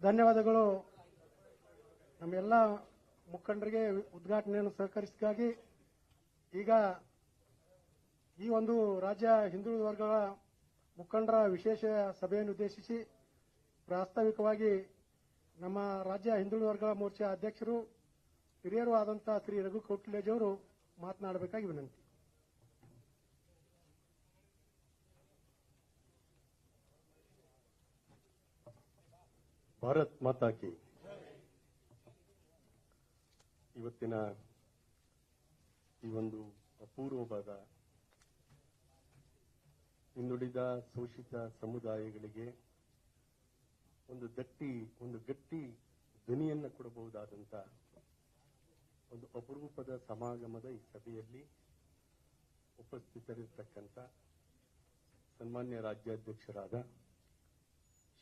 ಧನ್ಯವಾದಗಳು. ನಮ್ಮೆಲ್ಲ ಮುಖಂಡರಿಗೆ ಉದ್ಘಾಟನೆಯನ್ನು ಸಹಕರಿಸಿಗಾಗಿ ಈಗ ಈ ಒಂದು ರಾಜ್ಯ ಹಿಂದುಳಿದ ವರ್ಗಗಳ ಮುಖಂಡರ ವಿಶೇಷ ಸಭೆಯನ್ನು ಉದ್ದೇಶಿಸಿ ಪ್ರಾಸ್ತಾವಿಕವಾಗಿ ನಮ್ಮ ರಾಜ್ಯ ಹಿಂದುಳಿದ ವರ್ಗಗಳ ಮೋರ್ಚಾ ಅಧ್ಯಕ್ಷರು ಹಿರಿಯರು ಆದಂತಹ ಶ್ರೀ ರಘು ಕೌಟಿಲ್ಯಜಿ ಅವರು ಮಾತನಾಡಬೇಕಾಗಿ ವಿನಂತಿ. ಭಾರತ್ ಮಾತಾ ಕಿ. ಇವತ್ತಿನ ಈ ಒಂದು ಅಪೂರ್ವವಾದ ಹಿಂದುಳಿದ ಶೋಷಿತ ಸಮುದಾಯಗಳಿಗೆ ಒಂದು ಗಟ್ಟಿ ಧ್ವನಿಯನ್ನು ಕೊಡಬಹುದಾದಂತ ಒಂದು ಅಪರೂಪದ ಸಮಾಗಮದ ಈ ಸಭೆಯಲ್ಲಿ ಉಪಸ್ಥಿತರಿರತಕ್ಕಂಥ ಸನ್ಮಾನ್ಯ ರಾಜ್ಯಾಧ್ಯಕ್ಷರಾದ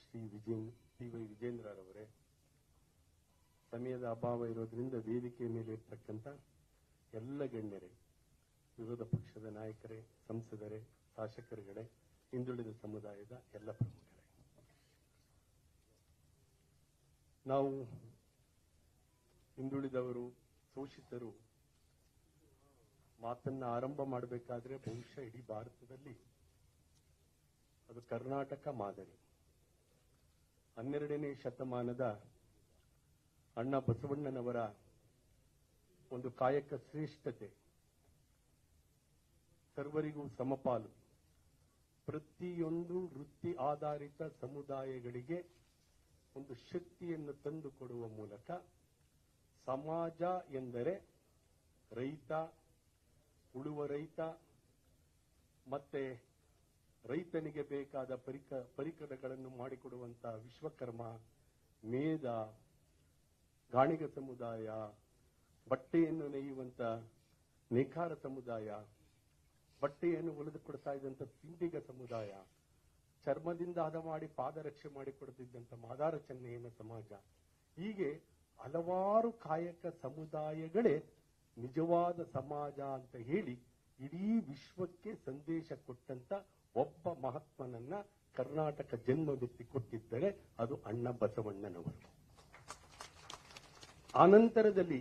ಶ್ರೀ ಪಿ.ವೈ. ವಿಜೇಂದ್ರರವರೇ, ಸಮಯದ ಅಭಾವ ಇರೋದ್ರಿಂದ ವೇದಿಕೆ ಮೇಲೆ ಇರತಕ್ಕಂಥ ಎಲ್ಲ ಗಣ್ಯರೇ, ವಿರೋಧ ಪಕ್ಷದ ನಾಯಕರೇ, ಸಂಸದರೇ, ಶಾಸಕರುಗಳೇ, ಹಿಂದುಳಿದ ಸಮುದಾಯದ ಎಲ್ಲ ಪ್ರಮುಖರೇ, ನಾವು ಹಿಂದುಳಿದವರು, ಶೋಷಿತರು ಮಾತನ್ನ ಆರಂಭ ಮಾಡಬೇಕಾದ್ರೆ ಬಹುಶಃ ಇಡೀ ಭಾರತದಲ್ಲಿ ಅದು ಕರ್ನಾಟಕ ಮಾದರಿ. 12ನೇ ಶತಮಾನದ ಅಣ್ಣ ಬಸವಣ್ಣನವರ ಒಂದು ಕಾಯಕ ಶ್ರೇಷ್ಠತೆ, ಸರ್ವರಿಗೂ ಸಮಪಾಲು, ಪ್ರತಿಯೊಂದು ವೃತ್ತಿ ಆಧಾರಿತ ಸಮುದಾಯಗಳಿಗೆ ಒಂದು ಶಕ್ತಿಯನ್ನು ತಂದುಕೊಡುವ ಮೂಲಕ ಸಮಾಜ ಎಂದರೆ ರೈತ, ಉಳುವ ರೈತ, ಮತ್ತೆ ರೈತನಿಗೆ ಬೇಕಾದ ಪರಿಕರಗಳನ್ನು ಮಾಡಿಕೊಡುವಂತಹ ವಿಶ್ವಕರ್ಮ, ಮೇಧ, ಗಾಣಿಗ ಸಮುದಾಯ, ಬಟ್ಟೆಯನ್ನು ನೇಯುವಂತ ನೇಕಾರ ಸಮುದಾಯ, ಬಟ್ಟೆಯನ್ನು ಹೊಲಿದುಕೊಡ್ತಾ ಇದ್ದಂತ ಸಿಂಡಿಗ ಸಮುದಾಯ, ಚರ್ಮದಿಂದ ಹದ ಮಾಡಿ ಪಾದರಕ್ಷೆ ಮಾಡಿಕೊಡುತ್ತಿದ್ದಂತ ಮಾದಾರ ಚೆನ್ನಯ್ಯನ ಸಮಾಜ, ಹೀಗೆ ಹಲವಾರು ಕಾಯಕ ಸಮುದಾಯಗಳೇ ನಿಜವಾದ ಸಮಾಜ ಅಂತ ಹೇಳಿ ಇಡೀ ವಿಶ್ವಕ್ಕೆ ಸಂದೇಶ ಕೊಟ್ಟಂತ ಒಬ್ಬ ಮಹಾತ್ಮನನ್ನ ಕರ್ನಾಟಕ ಜನ್ಮವೆತ್ತಿ ಕೊಟ್ಟಿದ್ದರೆ ಅದು ಅಣ್ಣ ಬಸವಣ್ಣನವರು. ಆನಂತರದಲ್ಲಿ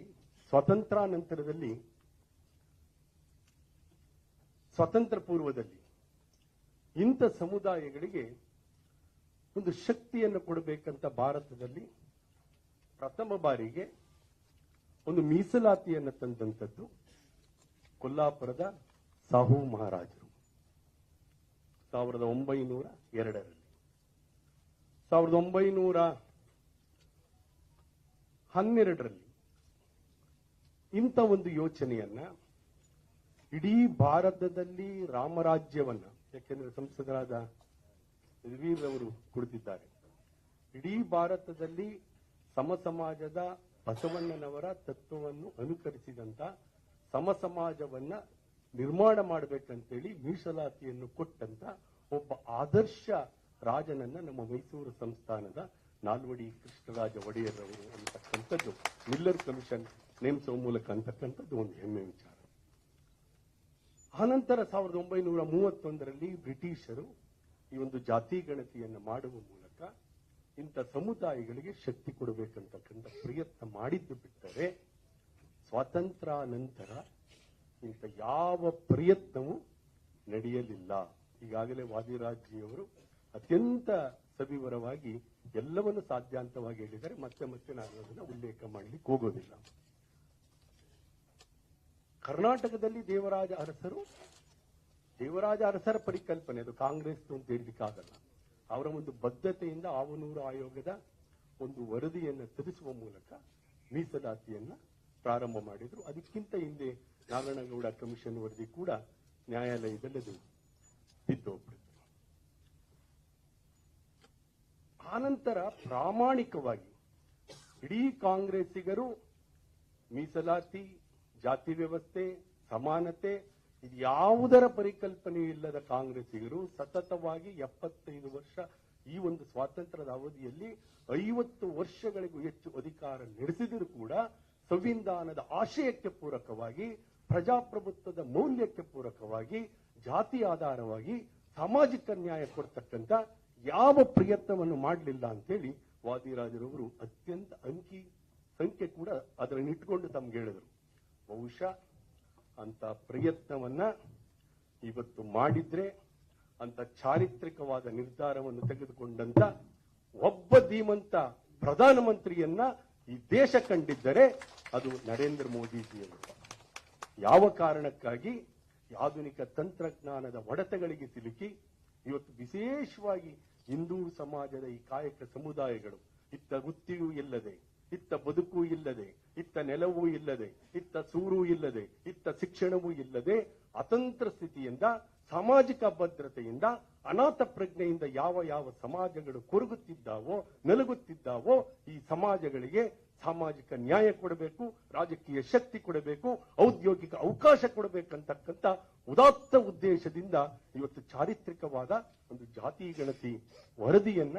ಸ್ವಾತಂತ್ರ್ಯ ಪೂರ್ವದಲ್ಲಿ ಇಂಥ ಸಮುದಾಯಗಳಿಗೆ ಒಂದು ಶಕ್ತಿಯನ್ನು ಕೊಡಬೇಕಂತ ಭಾರತದಲ್ಲಿ ಪ್ರಥಮ ಬಾರಿಗೆ ಒಂದು ಮೀಸಲಾತಿಯನ್ನು ತಂದಂಥದ್ದು ಕೊಲ್ಲಾಪುರದ ಸಾಹು ಮಹಾರಾಜರು 1902ರಲ್ಲಿ. 1912ರಲ್ಲಿ ಇಂಥ ಒಂದು ಯೋಚನೆಯನ್ನ ಇಡೀ ಭಾರತದಲ್ಲಿ ರಾಮರಾಜ್ಯವನ್ನ, ಯಾಕೆಂದ್ರೆ ಸಂಸದರಾದ ಯದುವೀರ್ ಅವರು ಕುಳಿತಿದ್ದಾರೆ, ಇಡೀ ಭಾರತದಲ್ಲಿ ಸಮಸಮಾಜದ ಬಸವಣ್ಣನವರ ತತ್ವವನ್ನು ಅನುಕರಿಸಿದಂತ ಸಮಸಮಾಜವನ್ನ ನಿರ್ಮಾಣ ಮಾಡಬೇಕಂತೇಳಿ ಮೀಸಲಾತಿಯನ್ನು ಕೊಟ್ಟಂತ ಒಬ್ಬ ಆದರ್ಶ ರಾಜನನ್ನ ನಮ್ಮ ಮೈಸೂರು ಸಂಸ್ಥಾನದ ನಾಲ್ವಡಿ ಕೃಷ್ಣರಾಜ ಒಡೆಯರ್ ಅವರು ಅಂತಕ್ಕಂಥದ್ದು ಮಿಲ್ಲರ್ ಕಮಿಷನ್ ನೇಮಿಸುವ ಮೂಲಕ ಅಂತಕ್ಕಂಥದ್ದು ಒಂದು ಹೆಮ್ಮೆ ವಿಚಾರ. ಆನಂತರ 1931ರಲ್ಲಿ ಬ್ರಿಟಿಷರು ಈ ಒಂದು ಜಾತಿ ಗಣತಿಯನ್ನು ಮಾಡುವ ಮೂಲಕ ಇಂಥ ಸಮುದಾಯಗಳಿಗೆ ಶಕ್ತಿ ಕೊಡಬೇಕಂತಕ್ಕಂಥ ಪ್ರಯತ್ನ ಮಾಡಿದ್ದು ಬಿಟ್ಟರೆ ಸ್ವಾತಂತ್ರ್ಯ ನಂತರ ಇಂಥ ಯಾವ ಪ್ರಯತ್ನವೂ ನಡೆಯಲಿಲ್ಲ. ಈಗಾಗಲೇ ವಾದಿರಾಜ್ಜಿಯವರು ಅತ್ಯಂತ ಸವಿವರವಾಗಿ ಎಲ್ಲವನ್ನು ಸಾಧ್ಯಾಂತವಾಗಿ ಹೇಳಿದ್ದಾರೆ. ಮತ್ತೆ ನಾನು ಅದನ್ನು ಉಲ್ಲೇಖ ಮಾಡಲಿಕ್ಕೆ ಹೋಗೋದಿಲ್ಲ. ಕರ್ನಾಟಕದಲ್ಲಿ ದೇವರಾಜ ಅರಸರ ಪರಿಕಲ್ಪನೆ, ಅದು ಕಾಂಗ್ರೆಸ್ ಅಂತ ಹೇಳಲಿಕ್ಕಾಗಲ್ಲ. ಅವರ ಒಂದು ಬದ್ಧತೆಯಿಂದ ಆವನೂರು ಆಯೋಗದ ಒಂದು ವರದಿಯನ್ನು ತರಿಸುವ ಮೂಲಕ ಮೀಸಲಾತಿಯನ್ನ ಪ್ರಾರಂಭ ಮಾಡಿದ್ರು. ಅದಕ್ಕಿಂತ ಹಿಂದೆ ನಾರಾಯಣಗೌಡ ಕಮಿಷನ್ ವರದಿ ಕೂಡ ನ್ಯಾಯಾಲಯದಲ್ಲಿ ಅದು ಬಿದ್ದೋಗ್ಬಿಡ್ತು. ಆನಂತರ ಪ್ರಾಮಾಣಿಕವಾಗಿ ಇಡೀ ಕಾಂಗ್ರೆಸ್ಸಿಗರು ಮೀಸಲಾತಿ, ಜಾತಿ ವ್ಯವಸ್ಥೆ, ಸಮಾನತೆ ಇದ್ಯಾವುದರ ಪರಿಕಲ್ಪನೆ ಇಲ್ಲದ ಕಾಂಗ್ರೆಸ್ಸಿಗರು ಸತತವಾಗಿ 75 ವರ್ಷ ಈ ಒಂದು ಸ್ವಾತಂತ್ರ್ಯದ ಅವಧಿಯಲ್ಲಿ 50 ವರ್ಷಗಳಿಗೂ ಹೆಚ್ಚು ಅಧಿಕಾರ ನಡೆಸಿದರೂ ಕೂಡ ಸಂವಿಧಾನದ ಆಶಯಕ್ಕೆ ಪೂರಕವಾಗಿ, ಪ್ರಜಾಪ್ರಭುತ್ವದ ಮೌಲ್ಯಕ್ಕೆ ಪೂರಕವಾಗಿ, ಜಾತಿ ಆಧಾರವಾಗಿ ಸಾಮಾಜಿಕ ನ್ಯಾಯ ಕೊಡ್ತಕ್ಕಂಥ ಯಾವ ಪ್ರಯತ್ನವನ್ನು ಮಾಡಲಿಲ್ಲ ಅಂತೇಳಿ ವಾದಿರಾಜರವರು ಅತ್ಯಂತ ಅಂಕಿ ಸಂಖ್ಯೆ ಕೂಡ ಅದನ್ನು ಇಟ್ಕೊಂಡು ತಮ್ಗೆ ಹೇಳಿದ್ರು. ಬಹುಶಃ ಅಂತ ಪ್ರಯತ್ನವನ್ನ ಇವತ್ತು ಮಾಡಿದ್ರೆ, ಅಂತ ಚಾರಿತ್ರಿಕವಾದ ನಿರ್ಧಾರವನ್ನು ತೆಗೆದುಕೊಂಡಂತ ಒಬ್ಬ ಧೀಮಂತ ಪ್ರಧಾನಮಂತ್ರಿಯನ್ನ ಈ ದೇಶ ಕಂಡಿದ್ದರೆ ಅದು ನರೇಂದ್ರ ಮೋದಿಜಿಯವರು. ಯಾವ ಕಾರಣಕ್ಕಾಗಿ ಆಧುನಿಕ ತಂತ್ರಜ್ಞಾನದ ಹೊಡೆತಗಳಿಗೆ ಸಿಲುಕಿ ಇವತ್ತು ವಿಶೇಷವಾಗಿ ಹಿಂದೂ ಸಮಾಜದ ಈ ಕಾಯಕ ಸಮುದಾಯಗಳು ಇತ್ತ ವೃತ್ತಿಯೂ ಇಲ್ಲದೆ, ಇತ್ತ ಬದುಕು ಇಲ್ಲದೆ, ಇತ್ತ ನೆಲವೂ ಇಲ್ಲದೆ, ಇತ್ತ ಸೂರು ಇಲ್ಲದೆ, ಇತ್ತ ಶಿಕ್ಷಣವೂ ಇಲ್ಲದೆ ಅತಂತ್ರ ಸ್ಥಿತಿಯಿಂದ, ಸಾಮಾಜಿಕ ಭದ್ರತೆಯಿಂದ, ಅನಾಥ ಪ್ರಜ್ಞೆಯಿಂದ ಯಾವ ಯಾವ ಸಮಾಜಗಳು ಕೊರಗುತ್ತಿದ್ದಾವೋ, ನಲುಗುತ್ತಿದ್ದಾವೋ ಈ ಸಮಾಜಗಳಿಗೆ ಸಾಮಾಜಿಕ ನ್ಯಾಯ ಕೊಡಬೇಕು, ರಾಜಕೀಯ ಶಕ್ತಿ ಕೊಡಬೇಕು, ಔದ್ಯೋಗಿಕ ಅವಕಾಶ ಕೊಡಬೇಕಂತಕ್ಕಂಥ ಉದಾತ್ತ ಉದ್ದೇಶದಿಂದ ಇವತ್ತು ಚಾರಿತ್ರಿಕವಾದ ಒಂದು ಜಾತಿ ಗಣತಿ ವರದಿಯನ್ನ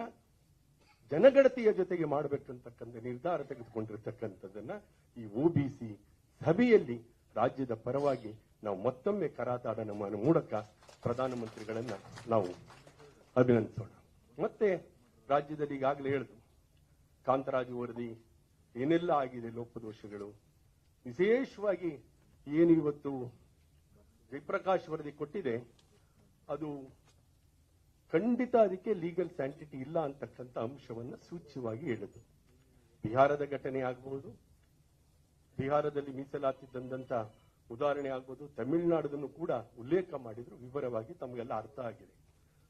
ಜನಗಣತಿಯ ಜೊತೆಗೆ ಮಾಡಬೇಕಂತಕ್ಕಂಥ ನಿರ್ಧಾರ ತೆಗೆದುಕೊಂಡಿರ್ತಕ್ಕಂಥದ್ದನ್ನ ಈ ಒಬಿಸಿ ಸಭೆಯಲ್ಲಿ ರಾಜ್ಯದ ಪರವಾಗಿ ನಾವು ಮತ್ತೊಮ್ಮೆ ಕರಾತಾಡನ ಮೂಲಕ ಪ್ರಧಾನಮಂತ್ರಿಗಳನ್ನ ನಾವು ಅಭಿನಂದಿಸೋಣ. ಮತ್ತೆ ರಾಜ್ಯದಲ್ಲಿ ಈಗಾಗಲೇ ಹೇಳಿದ್ರು, ಕಾಂತರಾಜು ವರದಿ ಏನೆಲ್ಲ ಆಗಿದೆ, ಲೋಪದೋಷಗಳು ವಿಶೇಷವಾಗಿ ಏನು ಇವತ್ತು ಜಯಪ್ರಕಾಶ್ ವರದಿ ಕೊಟ್ಟಿದೆ, ಅದು ಖಂಡಿತ ಅದಕ್ಕೆ ಲೀಗಲ್ ಸ್ಯಾಂಟಿಟಿ ಇಲ್ಲ ಅಂತಕ್ಕಂಥ ಅಂಶವನ್ನು ಸೂಚ್ಯವಾಗಿ ಹೇಳಿದ್ರು. ಬಿಹಾರದ ಘಟನೆ ಆಗಬಹುದು, ಬಿಹಾರದಲ್ಲಿ ಮೀಸಲಾತಿ ತಂದಂತ ಉದಾಹರಣೆ ಆಗ್ಬೋದು, ತಮಿಳುನಾಡನ್ನು ಕೂಡ ಉಲ್ಲೇಖ ಮಾಡಿದ್ರು, ವಿವರವಾಗಿ ತಮಗೆಲ್ಲ ಅರ್ಥ ಆಗಿದೆ.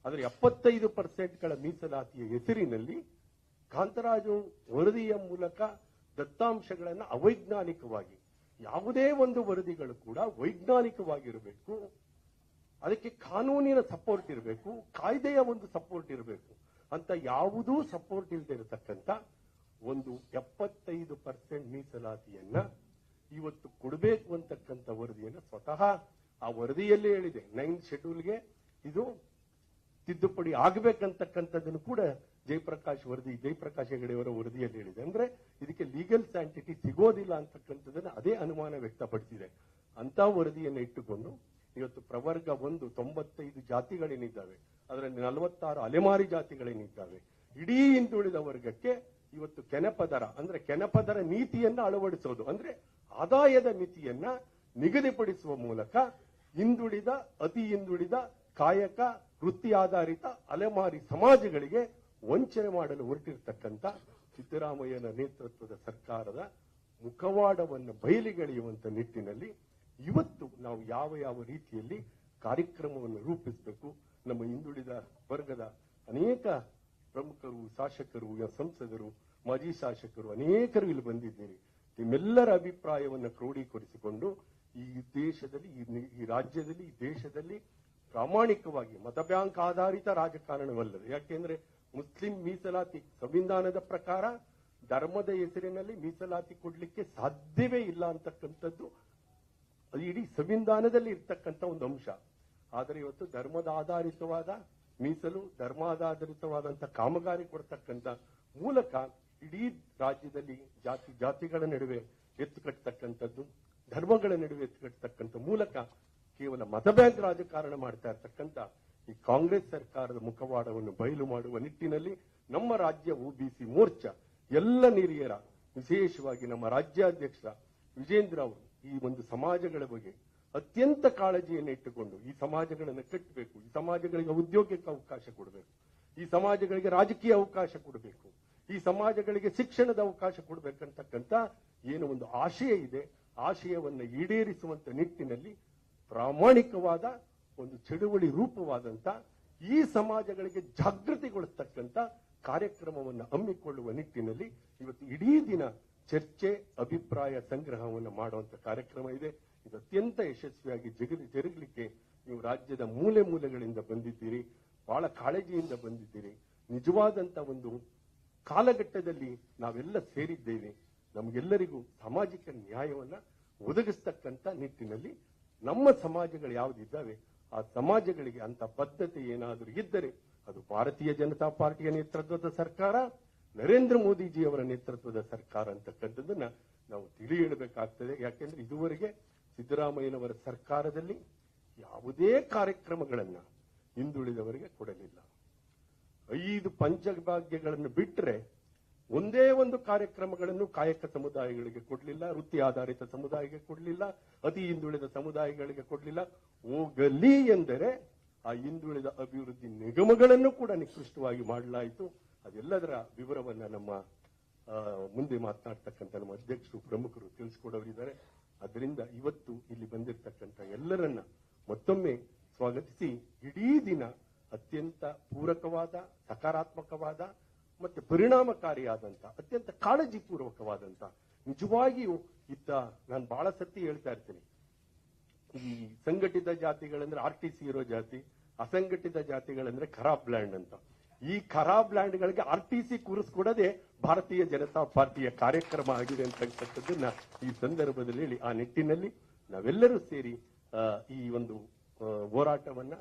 ಆದರೆ 75%ಗಳ ಮೀಸಲಾತಿಯ ಹೆಸರಿನಲ್ಲಿ ಕಾಂತರಾಜು ವರದಿಯ ಮೂಲಕ ದತ್ತಾಂಶಗಳನ್ನು ಅವೈಜ್ಞಾನಿಕವಾಗಿ, ಯಾವುದೇ ಒಂದು ವರದಿಗಳು ಕೂಡ ವೈಜ್ಞಾನಿಕವಾಗಿರಬೇಕು, ಅದಕ್ಕೆ ಕಾನೂನಿನ ಸಪೋರ್ಟ್ ಇರಬೇಕು, ಕಾಯ್ದೆಯ ಒಂದು ಸಪೋರ್ಟ್ ಇರಬೇಕು ಅಂತ ಯಾವುದೂ ಸಪೋರ್ಟ್ ಇಲ್ಲದೆ ಇರತಕ್ಕಂಥ ಒಂದು 75% ಮೀಸಲಾತಿಯನ್ನ ಇವತ್ತು ಕೊಡಬೇಕು ಅಂತಕ್ಕಂಥ ವರದಿಯನ್ನು ಸ್ವತಃ ಆ ವರದಿಯಲ್ಲೇ ಹೇಳಿದೆ. 9th ಶೆಡ್ಯೂಲ್ಗೆ ಇದು ತಿದ್ದುಪಡಿ ಆಗಬೇಕಂತಕ್ಕಂಥದ್ದನ್ನು ಕೂಡ ಜಯಪ್ರಕಾಶ್ ಹೆಗಡೆಯವರ ವರದಿಯಲ್ಲಿ ಹೇಳಿದೆ. ಅಂದ್ರೆ ಇದಕ್ಕೆ ಲೀಗಲ್ ಸ್ಯಾಂಟಿಟಿ ಸಿಗೋದಿಲ್ಲ ಅಂತಕ್ಕಂಥದ್ದನ್ನು ಅದೇ ಅನುಮಾನ ವ್ಯಕ್ತಪಡಿಸಿದೆ. ಅಂತ ವರದಿಯನ್ನು ಇಟ್ಟುಕೊಂಡು ಇವತ್ತು ಪ್ರವರ್ಗ 1 95 ಜಾತಿಗಳೇನಿದ್ದಾವೆ, ಅದರಲ್ಲಿ 46 ಅಲೆಮಾರಿ ಜಾತಿಗಳೇನಿದ್ದಾವೆ, ಇಡೀ ಹಿಂದುಳಿದ ವರ್ಗಕ್ಕೆ ಇವತ್ತು ಕೆನಪದರ ಅಂದ್ರೆ ಕೆನಪದರ ನೀತಿಯನ್ನ ಅಳವಡಿಸೋದು, ಅಂದ್ರೆ ಆದಾಯದ ಮಿತಿಯನ್ನ ನಿಗದಿಪಡಿಸುವ ಮೂಲಕ ಹಿಂದುಳಿದ, ಅತಿ ಹಿಂದುಳಿದ, ಕಾಯಕ ವೃತ್ತಿ ಆಧಾರಿತ ಅಲೆಮಾರಿ ಸಮಾಜಗಳಿಗೆ ವಂಚನೆ ಮಾಡಲು ಹೊರಟಿರ್ತಕ್ಕಂಥ ಸಿದ್ದರಾಮಯ್ಯನ ನೇತೃತ್ವದ ಸರ್ಕಾರದ ಮುಖವಾಡವನ್ನು ಬಯಲಿಗೆಳೆಯುವಂತ ನಿಟ್ಟಿನಲ್ಲಿ ಇವತ್ತು ನಾವು ಯಾವ ಯಾವ ರೀತಿಯಲ್ಲಿ ಕಾರ್ಯಕ್ರಮವನ್ನು ರೂಪಿಸಬೇಕು, ನಮ್ಮ ಹಿಂದುಳಿದ ವರ್ಗದ ಅನೇಕ ಪ್ರಮುಖರು, ಶಾಸಕರು, ಸಂಸದರು, ಮಾಜಿ ಶಾಸಕರು ಅನೇಕರು ಇಲ್ಲಿ ಬಂದಿದ್ದೀರಿ. ನಿಮ್ಮೆಲ್ಲರ ಅಭಿಪ್ರಾಯವನ್ನು ಕ್ರೋಢೀಕರಿಸಿಕೊಂಡು ಈ ದೇಶದಲ್ಲಿ, ಈ ರಾಜ್ಯದಲ್ಲಿ, ಈ ದೇಶದಲ್ಲಿ ಪ್ರಾಮಾಣಿಕವಾಗಿ ಮತ ಬ್ಯಾಂಕ್ ಆಧಾರಿತ ರಾಜಕಾರಣವಲ್ಲದೆ, ಯಾಕೆಂದ್ರೆ ಮುಸ್ಲಿಂ ಮೀಸಲಾತಿ ಸಂವಿಧಾನದ ಪ್ರಕಾರ ಧರ್ಮದ ಹೆಸರಿನಲ್ಲಿ ಮೀಸಲಾತಿ ಕೊಡ್ಲಿಕ್ಕೆ ಸಾಧ್ಯವೇ ಇಲ್ಲ ಅಂತಕ್ಕಂಥದ್ದು ಅದು ಇಡೀ ಸಂವಿಧಾನದಲ್ಲಿ ಇರ್ತಕ್ಕಂಥ ಒಂದು ಅಂಶ. ಆದರೆ ಇವತ್ತು ಧರ್ಮದ ಆಧಾರಿತವಾದ ಮೀಸಲು, ಧರ್ಮಾಧಾರಿತವಾದಂತಹ ಕಾಮಗಾರಿ ಕೊಡ್ತಕ್ಕಂಥ ಮೂಲಕ ಇಡೀ ರಾಜ್ಯದಲ್ಲಿ ಜಾತಿಗಳ ನಡುವೆ ಎತ್ತುಕಟ್ಟತಕ್ಕಂಥದ್ದು, ಧರ್ಮಗಳ ನಡುವೆ ಎತ್ತುಕಟ್ಟತಕ್ಕಂಥ ಮೂಲಕ ಕೇವಲ ಮತ ಬ್ಯಾಂಕ್ ರಾಜಕಾರಣ ಮಾಡ್ತಾ ಇರ್ತಕ್ಕಂಥ ಈ ಕಾಂಗ್ರೆಸ್ ಸರ್ಕಾರದ ಮುಖವಾಡವನ್ನು ಬಯಲು ಮಾಡುವ ನಿಟ್ಟಿನಲ್ಲಿ ನಮ್ಮ ರಾಜ್ಯ ಒಬಿಸಿ ಮೋರ್ಚಾ ಎಲ್ಲ ಹಿರಿಯರ, ವಿಶೇಷವಾಗಿ ನಮ್ಮ ರಾಜ್ಯಾಧ್ಯಕ್ಷ ವಿಜೇಂದ್ರ ಅವರು ಈ ಒಂದು ಸಮಾಜಗಳ ಬಗ್ಗೆ ಅತ್ಯಂತ ಕಾಳಜಿಯನ್ನು ಇಟ್ಟುಕೊಂಡು ಈ ಸಮಾಜಗಳನ್ನು ಕಟ್ಟಬೇಕು, ಈ ಸಮಾಜಗಳಿಗೆ ಉದ್ಯೋಗಕ್ಕೆ ಅವಕಾಶ ಕೊಡಬೇಕು, ಈ ಸಮಾಜಗಳಿಗೆ ರಾಜಕೀಯ ಅವಕಾಶ ಕೊಡಬೇಕು, ಈ ಸಮಾಜಗಳಿಗೆ ಶಿಕ್ಷಣದ ಅವಕಾಶ ಕೊಡಬೇಕಂತಕ್ಕಂಥ ಏನು ಒಂದು ಆಶಯ ಇದೆ, ಆಶಯವನ್ನು ಈಡೇರಿಸುವಂತ ನಿಟ್ಟಿನಲ್ಲಿ ಪ್ರಾಮಾಣಿಕವಾದ ಒಂದು ಚಳುವಳಿ ರೂಪವಾದಂತ ಈ ಸಮಾಜಗಳಿಗೆ ಜಾಗೃತಿಗೊಳಿಸ್ತಕ್ಕಂಥ ಕಾರ್ಯಕ್ರಮವನ್ನು ಹಮ್ಮಿಕೊಳ್ಳುವ ನಿಟ್ಟಿನಲ್ಲಿ ಇವತ್ತು ಇಡೀ ದಿನ ಚರ್ಚೆ, ಅಭಿಪ್ರಾಯ ಸಂಗ್ರಹವನ್ನು ಮಾಡುವಂತ ಕಾರ್ಯಕ್ರಮ ಇದೆ. ಇದು ಅತ್ಯಂತ ಯಶಸ್ವಿಯಾಗಿ ಜರುಗಲಿಕ್ಕೆ ನೀವು ರಾಜ್ಯದ ಮೂಲೆ ಮೂಲೆಗಳಿಂದ ಬಂದಿದ್ದೀರಿ, ಬಹಳ ಕಾಳಜಿಯಿಂದ ಬಂದಿದ್ದೀರಿ. ನಿಜವಾದಂತ ಒಂದು ಕಾಲಘಟ್ಟದಲ್ಲಿ ನಾವೆಲ್ಲ ಸೇರಿದ್ದೇವೆ. ನಮಗೆಲ್ಲರಿಗೂ ಸಾಮಾಜಿಕ ನ್ಯಾಯವನ್ನ ಒದಗಿಸ್ತಕ್ಕಂಥ ನಿಟ್ಟಿನಲ್ಲಿ ನಮ್ಮ ಸಮಾಜಗಳು ಯಾವುದಿದ್ದಾವೆ ಆ ಸಮಾಜಗಳಿಗೆ ಅಂತ ಬದ್ಧತೆ ಏನಾದರೂ ಇದ್ದರೆ ಅದು ಭಾರತೀಯ ಜನತಾ ಪಾರ್ಟಿಯ ನೇತೃತ್ವದ ಸರ್ಕಾರ, ನರೇಂದ್ರ ಮೋದಿಜಿಯವರ ನೇತೃತ್ವದ ಸರ್ಕಾರ ಅಂತಕ್ಕಂಥದ್ದನ್ನ ನಾವು ತಿಳಿ ಹೇಳಬೇಕಾಗ್ತದೆ. ಯಾಕೆಂದ್ರೆ ಇದುವರೆಗೆ ಸಿದ್ದರಾಮಯ್ಯನವರ ಸರ್ಕಾರದಲ್ಲಿ ಯಾವುದೇ ಕಾರ್ಯಕ್ರಮಗಳನ್ನ ಹಿಂದುಳಿದವರಿಗೆ ಕೊಡಲಿಲ್ಲ. 5 ಪಂಚಭಾಗ್ಯಗಳನ್ನು ಬಿಟ್ಟರೆ ಒಂದೇ ಒಂದು ಕಾರ್ಯಕ್ರಮಗಳನ್ನು ಕಾಯಕ ಸಮುದಾಯಗಳಿಗೆ ಕೊಡಲಿಲ್ಲ, ವೃತ್ತಿ ಆಧಾರಿತ ಸಮುದಾಯಕ್ಕೆ ಕೊಡಲಿಲ್ಲ, ಅತಿ ಹಿಂದುಳಿದ ಸಮುದಾಯಗಳಿಗೆ ಕೊಡಲಿಲ್ಲ. ಹೋಗಲಿ ಎಂದರೆ ಆ ಹಿಂದುಳಿದ ಅಭಿವೃದ್ಧಿ ನಿಗಮಗಳನ್ನು ಕೂಡ ನಿಕೃಷ್ಟವಾಗಿ ಮಾಡಲಾಯಿತು. ಅದೆಲ್ಲದರ ವಿವರವನ್ನ ನಮ್ಮ ಮುಂದೆ ಮಾತನಾಡ್ತಕ್ಕಂಥ ನಮ್ಮ ಅಧ್ಯಕ್ಷರು ಪ್ರಮುಖರು ತಿಳಿಸಿಕೊಡೋರಿದ್ದಾರೆ. ಅದರಿಂದ ಇವತ್ತು ಇಲ್ಲಿ ಬಂದಿರತಕ್ಕಂಥ ಎಲ್ಲರನ್ನ ಮತ್ತೊಮ್ಮೆ ಸ್ವಾಗತಿಸಿ ಇಡೀ ದಿನ ಅತ್ಯಂತ ಪೂರಕವಾದ, ಸಕಾರಾತ್ಮಕವಾದ ಮತ್ತೆ ಪರಿಣಾಮಕಾರಿಯಾದಂತ, ಅತ್ಯಂತ ಕಾಳಜಿಪೂರ್ವಕವಾದಂತ, ನಿಜವಾಗಿಯೂ ನಾನು ಬಹಳ ಸತಿ ಹೇಳ್ತಾ ಇರ್ತೀನಿ, ಈ ಸಂಘಟಿತ ಜಾತಿಗಳಂದ್ರೆ RTC ಇರೋ ಜಾತಿ, ಅಸಂಘಟಿತ ಜಾತಿಗಳಂದ್ರೆ ಖರಾಬ್ ಲ್ಯಾಂಡ್ ಅಂತ. ಈ ಖರಾಬ್ ಲ್ಯಾಂಡ್ಗಳಿಗೆ RTC ಕೂರಿಸ್ಕೊಡೋದೇ ಭಾರತೀಯ ಜನತಾ ಪಾರ್ಟಿಯ ಕಾರ್ಯಕ್ರಮ ಆಗಿದೆ ಅಂತಕ್ಕಂಥದ್ದನ್ನ ಈ ಸಂದರ್ಭದಲ್ಲಿ ಹೇಳಿ, ಆ ನಿಟ್ಟಿನಲ್ಲಿ ನಾವೆಲ್ಲರೂ ಸೇರಿ ಈ ಒಂದು ಹೋರಾಟವನ್ನ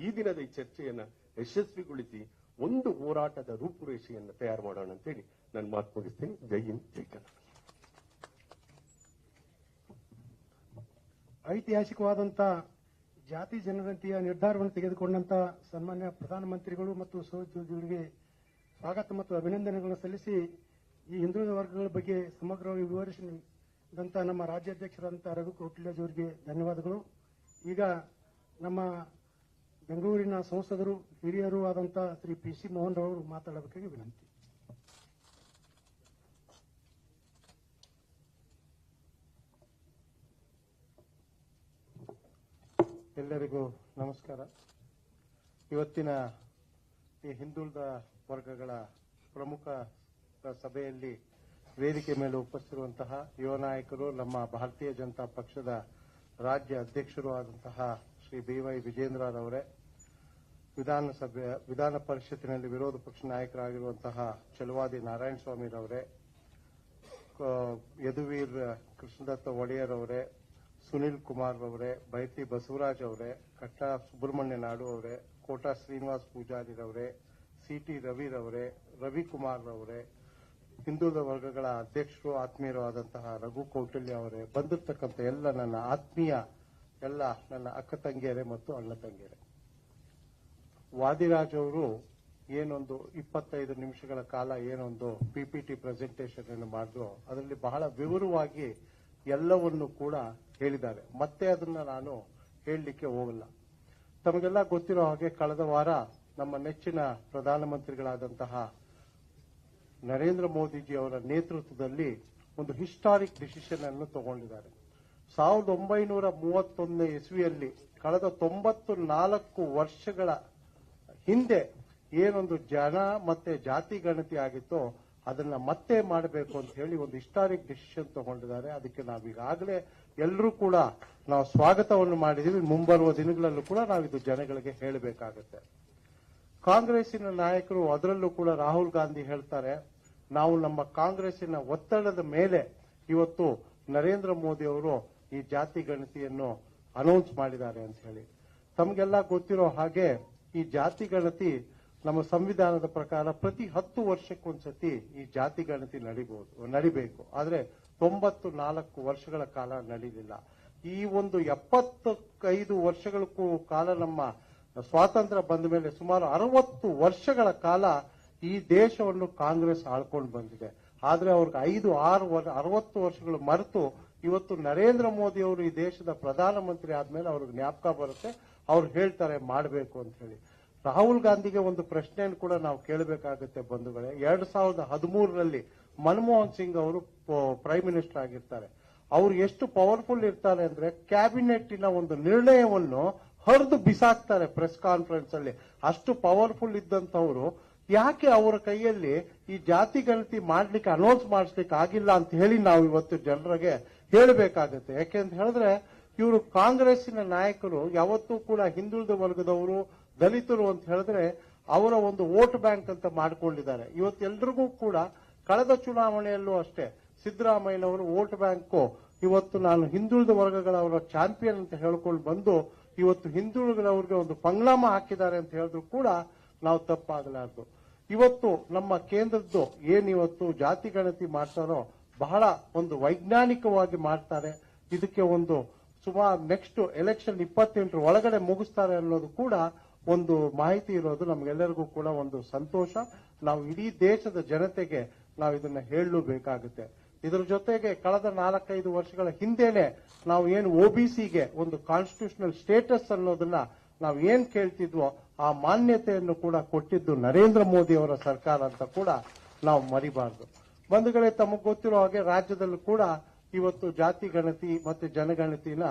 ಈ ದಿನದ ಈ ಚರ್ಚೆಯನ್ನ ಯಶಸ್ವಿಗೊಳಿಸಿ ಒಂದು ಹೋರಾಟದ ರೂಪುರೇಷೆಯನ್ನು ತಯಾರು ಮಾಡೋಣ ಅಂತೇಳಿ ನಾನು ಮಾತು ಮುಗಿಸ್ತೀನಿ. ಜೈ ಹಿಂದ್, ಜೈ ಕರ್ನಾಟಕ. ಐತಿಹಾಸಿಕವಾದಂತ ಜಾತಿ ಜನಗಣತಿಯ ನಿರ್ಧಾರವನ್ನು ತೆಗೆದುಕೊಂಡಂತ ಸನ್ಮಾನ್ಯ ಪ್ರಧಾನಮಂತ್ರಿಗಳು ಮತ್ತು ಸಹೋದ್ಯೋಗಿಗಳಿಗೆ ಸ್ವಾಗತ ಮತ್ತು ಅಭಿನಂದನೆಗಳನ್ನು ಸಲ್ಲಿಸಿ ಈ ಹಿಂದುಳಿದ ವರ್ಗಗಳ ಬಗ್ಗೆ ಸಮಗ್ರವಾಗಿ ವಿವರಿಸಿದಂತ ನಮ್ಮ ರಾಜ್ಯಾಧ್ಯಕ್ಷರಾದಂತಹ ರಘು ಕೌಟಿಲ್ಯಜ್ ಅವರಿಗೆ ಧನ್ಯವಾದಗಳು. ಈಗ ನಮ್ಮ ಬೆಂಗಳೂರಿನ ಸಂಸದರು ಹಿರಿಯರೂ ಆದಂತಹ ಶ್ರೀ PC ಮೋಹನ್ ರವರು ಮಾತಾಡಬೇಕಾಗಿ ವಿನಂತಿ. ಎಲ್ಲರಿಗೂ ನಮಸ್ಕಾರ. ಇವತ್ತಿನ ಈ ಹಿಂದುಳಿದ ವರ್ಗಗಳ ಪ್ರಮುಖ ಸಭೆಯಲ್ಲಿ ವೇದಿಕೆ ಮೇಲೆ ಉಪಸ್ಥಿತಿರುವಂತಹ ಯುವ ನಾಯಕರು, ನಮ್ಮ ಭಾರತೀಯ ಜನತಾ ಪಕ್ಷದ ರಾಜ್ಯ ಅಧ್ಯಕ್ಷರು ಆದಂತಹ ಶ್ರೀ BY ವಿಜೇಂದ್ರರವರೇ, ವಿಧಾನ ಪರಿಷತ್ತಿನಲ್ಲಿ ವಿರೋಧ ಪಕ್ಷ ನಾಯಕರಾಗಿರುವಂತಹ ಚಲವಾದಿ ನಾರಾಯಣಸ್ವಾಮಿರವರೇ, ಯದುವೀರ್ ಕೃಷ್ಣದತ್ತ ಒಡೆಯರ್ ಅವರೇ, ಸುನಿಲ್ ಕುಮಾರ್ ಅವರೇ, ಬೈತಿ ಬಸವರಾಜ್ ಅವರೇ, ಕಟ್ಟ ಸುಬ್ರಹ್ಮಣ್ಯ ನಾಡು ಅವರೇ, ಕೋಟಾ ಶ್ರೀನಿವಾಸ್ ಪೂಜಾರಿರವರೇ, CT ರವಿರವರೇ, ರವಿಕುಮಾರ್ ಅವರೇ, ಹಿಂದುಳಿದ ವರ್ಗಗಳ ಅಧ್ಯಕ್ಷರು ಆತ್ಮೀಯರು ಆದಂತಹ ರಘು ಕೌಟಿಲ್ಯ ಅವರೇ, ಬಂದಿರತಕ್ಕಂಥ ಎಲ್ಲ ನನ್ನ ಆತ್ಮೀಯ ಎಲ್ಲ ನನ್ನ ಅಕ್ಕ ತಂಗಿಯರೇ ಮತ್ತು ಅಣ್ಣ ತಂಗಿಯರೇ, ವಾದಿರಾಜ್ ಅವರು ಏನೊಂದು 25 ನಿಮಿಷಗಳ ಕಾಲ ಏನೊಂದು PPT ಪ್ರೆಸೆಂಟೇಷನ್ ಅನ್ನು ಮಾಡಿದ್ರು, ಅದರಲ್ಲಿ ಬಹಳ ವಿವರವಾಗಿ ಎಲ್ಲವನ್ನು ಕೂಡ ಹೇಳಿದ್ದಾರೆ. ಮತ್ತೆ ಅದನ್ನ ನಾನು ಹೇಳಲಿಕ್ಕೆ ಹೋಗಲ್ಲ. ತಮಗೆಲ್ಲ ಗೊತ್ತಿರೋ ಹಾಗೆ ಕಳೆದ ವಾರ ನಮ್ಮ ನೆಚ್ಚಿನ ಪ್ರಧಾನಮಂತ್ರಿಗಳಾದಂತಹ ನರೇಂದ್ರ ಮೋದಿಜಿ ಅವರ ನೇತೃತ್ವದಲ್ಲಿ ಒಂದು ಹಿಸ್ಟಾರಿಕ್ ಡಿಸಿಷನ್ ಅನ್ನು ತಗೊಂಡಿದ್ದಾರೆ. 1931 ಇಸ್ವಿಯಲ್ಲಿ ಕಳೆದ 94 ವರ್ಷಗಳ ಹಿಂದೆ ಏನೊಂದು ಜನ ಮತ್ತೆ ಜಾತಿ ಗಣತಿ ಆಗಿತ್ತೋ ಅದನ್ನ ಮತ್ತೆ ಮಾಡಬೇಕು ಅಂತ ಹೇಳಿ ಒಂದು ಹಿಸ್ಟಾರಿಕ್ ಡಿಸಿಷನ್ ತಗೊಂಡಿದ್ದಾರೆ. ಅದಕ್ಕೆ ನಾವೀಗಾಗಲೇ ಎಲ್ಲರೂ ಕೂಡ ನಾವು ಸ್ವಾಗತವನ್ನು ಮಾಡಿದೀವಿ. ಮುಂಬರುವ ದಿನಗಳಲ್ಲೂ ಕೂಡ ನಾವಿದು ಜನಗಳಿಗೆ ಹೇಳಬೇಕಾಗುತ್ತೆ. ಕಾಂಗ್ರೆಸ್ಸಿನ ನಾಯಕರು, ಅದರಲ್ಲೂ ಕೂಡ ರಾಹುಲ್ ಗಾಂಧಿ ಹೇಳ್ತಾರೆ, ನಾವು ನಮ್ಮ ಕಾಂಗ್ರೆಸ್ಸಿನ ಒತ್ತಡದ ಮೇಲೆ ಇವತ್ತು ನರೇಂದ್ರ ಮೋದಿ ಅವರು ಈ ಜಾತಿ ಗಣತಿಯನ್ನು ಅನೌನ್ಸ್ ಮಾಡಿದ್ದಾರೆ ಅಂತ ಹೇಳಿ. ತಮಗೆಲ್ಲ ಗೊತ್ತಿರೋ ಹಾಗೆ ಈ ಜಾತಿ ಗಣತಿ ನಮ್ಮ ಸಂವಿಧಾನದ ಪ್ರಕಾರ ಪ್ರತಿ 10 ವರ್ಷಕ್ಕೊಂದ್ಸತಿ ಈ ಜಾತಿ ಗಣತಿ ನಡಿಬೇಕು. ಆದ್ರೆ 94 ವರ್ಷಗಳ ಕಾಲ ನಡೀಲಿಲ್ಲ. ಈ ಒಂದು 75 ವರ್ಷಗಳಕ್ಕೂ ಕಾಲ ನಮ್ಮ ಸ್ವಾತಂತ್ರ್ಯ ಬಂದ ಮೇಲೆ ಸುಮಾರು 60 ವರ್ಷಗಳ ಕಾಲ ಈ ದೇಶವನ್ನು ಕಾಂಗ್ರೆಸ್ ಆಳ್ಕೊಂಡು ಬಂದಿದೆ. ಆದ್ರೆ ಅವ್ರಿಗೆ 60 ವರ್ಷಗಳು ಮರೆತು ಇವತ್ತು ನರೇಂದ್ರ ಮೋದಿ ಅವರು ಈ ದೇಶದ ಪ್ರಧಾನಮಂತ್ರಿ ಆದ್ಮೇಲೆ ಅವ್ರಿಗೆ ಜ್ಞಾಪಕ ಬರುತ್ತೆ, ಅವ್ರು ಹೇಳ್ತಾರೆ ಮಾಡಬೇಕು ಅಂತ ಹೇಳಿ. ರಾಹುಲ್ ಗಾಂಧಿಗೆ ಒಂದು ಪ್ರಶ್ನೆಯನ್ನು ಕೂಡ ನಾವು ಕೇಳಬೇಕಾಗುತ್ತೆ ಬಂಧುಗಳೇ. 2013ರಲ್ಲಿ ಮನಮೋಹನ್ ಸಿಂಗ್ ಅವರು ಪ್ರೈಮ್ ಮಿನಿಸ್ಟರ್ ಆಗಿರ್ತಾರೆ. ಅವರು ಎಷ್ಟು ಪವರ್ಫುಲ್ ಇರ್ತಾರೆ ಅಂದ್ರೆ ಕ್ಯಾಬಿನೆಟ್ಟಿನ ಒಂದು ನಿರ್ಣಯವನ್ನು ಹರಿದು ಬಿಸಾಕ್ತಾರೆ ಪ್ರೆಸ್ ಕಾನ್ಫರೆನ್ಸ್ ಅಲ್ಲಿ. ಅಷ್ಟು ಪವರ್ಫುಲ್ ಇದ್ದಂತವರು ಯಾಕೆ ಅವರ ಕೈಯಲ್ಲಿ ಈ ಜಾತಿ ಗಣತಿ ಮಾಡ್ಲಿಕ್ಕೆ ಅನೌನ್ಸ್ ಮಾಡಿಸ್ಲಿಕ್ಕೆ ಆಗಿಲ್ಲ ಅಂತ ಹೇಳಿ ನಾವು ಇವತ್ತು ಜನರಿಗೆ ಹೇಳಬೇಕಾಗುತ್ತೆ. ಯಾಕೆಂತ ಹೇಳಿದ್ರೆ ಇವರು ಕಾಂಗ್ರೆಸ್ಸಿನ ನಾಯಕರು ಯಾವತ್ತೂ ಕೂಡ ಹಿಂದುಳಿದ ವರ್ಗದವರು, ದಲಿತರು ಅಂತ ಹೇಳಿದ್ರೆ ಅವರ ಒಂದು ವೋಟ್ ಬ್ಯಾಂಕ್ ಅಂತ ಮಾಡ್ಕೊಂಡಿದ್ದಾರೆ. ಇವತ್ತೆಲ್ರಿಗೂ ಕೂಡ ಕಳೆದ ಚುನಾವಣೆಯಲ್ಲೂ ಅಷ್ಟೇ ಸಿದ್ದರಾಮಯ್ಯನವರು ವೋಟ್ ಬ್ಯಾಂಕ್ ಇವತ್ತು ನಾನು ಹಿಂದುಳಿದ ವರ್ಗಗಳವರ ಚಾಂಪಿಯನ್ ಅಂತ ಹೇಳ್ಕೊಂಡು ಬಂದು ಇವತ್ತು ಹಿಂದುಳಿದವರಿಗೆ ಒಂದು ಪಂಗ್ನಾಮ ಹಾಕಿದ್ದಾರೆ ಅಂತ ಹೇಳಿದ್ರು ಕೂಡ ನಾವು ತಪ್ಪಾಗಲಾರದು. ಇವತ್ತು ನಮ್ಮ ಕೇಂದ್ರದ್ದು ಏನಿವತ್ತು ಜಾತಿ ಗಣತಿ ಮಾಡ್ತಾರೋ ಬಹಳ ಒಂದು ವೈಜ್ಞಾನಿಕವಾಗಿ ಮಾಡ್ತಾರೆ. ಇದಕ್ಕೆ ಒಂದು ಸುಮಾರು ನೆಕ್ಸ್ಟ್ ಎಲೆಕ್ಷನ್ 28 ಒಳಗಡೆ ಮುಗಿಸ್ತಾರೆ ಅನ್ನೋದು ಕೂಡ ಒಂದು ಮಾಹಿತಿ ಇರೋದು ನಮ್ಗೆಲ್ಲರಿಗೂ ಕೂಡ ಒಂದು ಸಂತೋಷ. ನಾವು ಇಡೀ ದೇಶದ ಜನತೆಗೆ ನಾವು ಇದನ್ನ ಹೇಳಲೇಬೇಕಾಗುತ್ತೆ. ಇದರ ಜೊತೆಗೆ ಕಳೆದ 4-5 ವರ್ಷಗಳ ಹಿಂದೆನೆ ನಾವು ಏನು OBCಗೆ ಒಂದು ಕಾನ್ಸ್ಟಿಟ್ಯೂಷನಲ್ ಸ್ಟೇಟಸ್ ಅನ್ನೋದನ್ನ ನಾವು ಏನ್ ಕೇಳ್ತಿದ್ವೋ ಆ ಮಾನ್ಯತೆಯನ್ನು ಕೂಡ ಕೊಟ್ಟಿದ್ದು ನರೇಂದ್ರ ಮೋದಿ ಅವರ ಸರ್ಕಾರ ಅಂತ ಕೂಡ ನಾವು ಮರಿಬಾರದು. ಬಂಧುಗಳೇ, ತಮಗೆ ಗೊತ್ತಿರೋ ಹಾಗೆ ರಾಜ್ಯದಲ್ಲೂ ಕೂಡ ಇವತ್ತು ಜಾತಿ ಗಣತಿ ಮತ್ತೆ ಜನಗಣತಿನ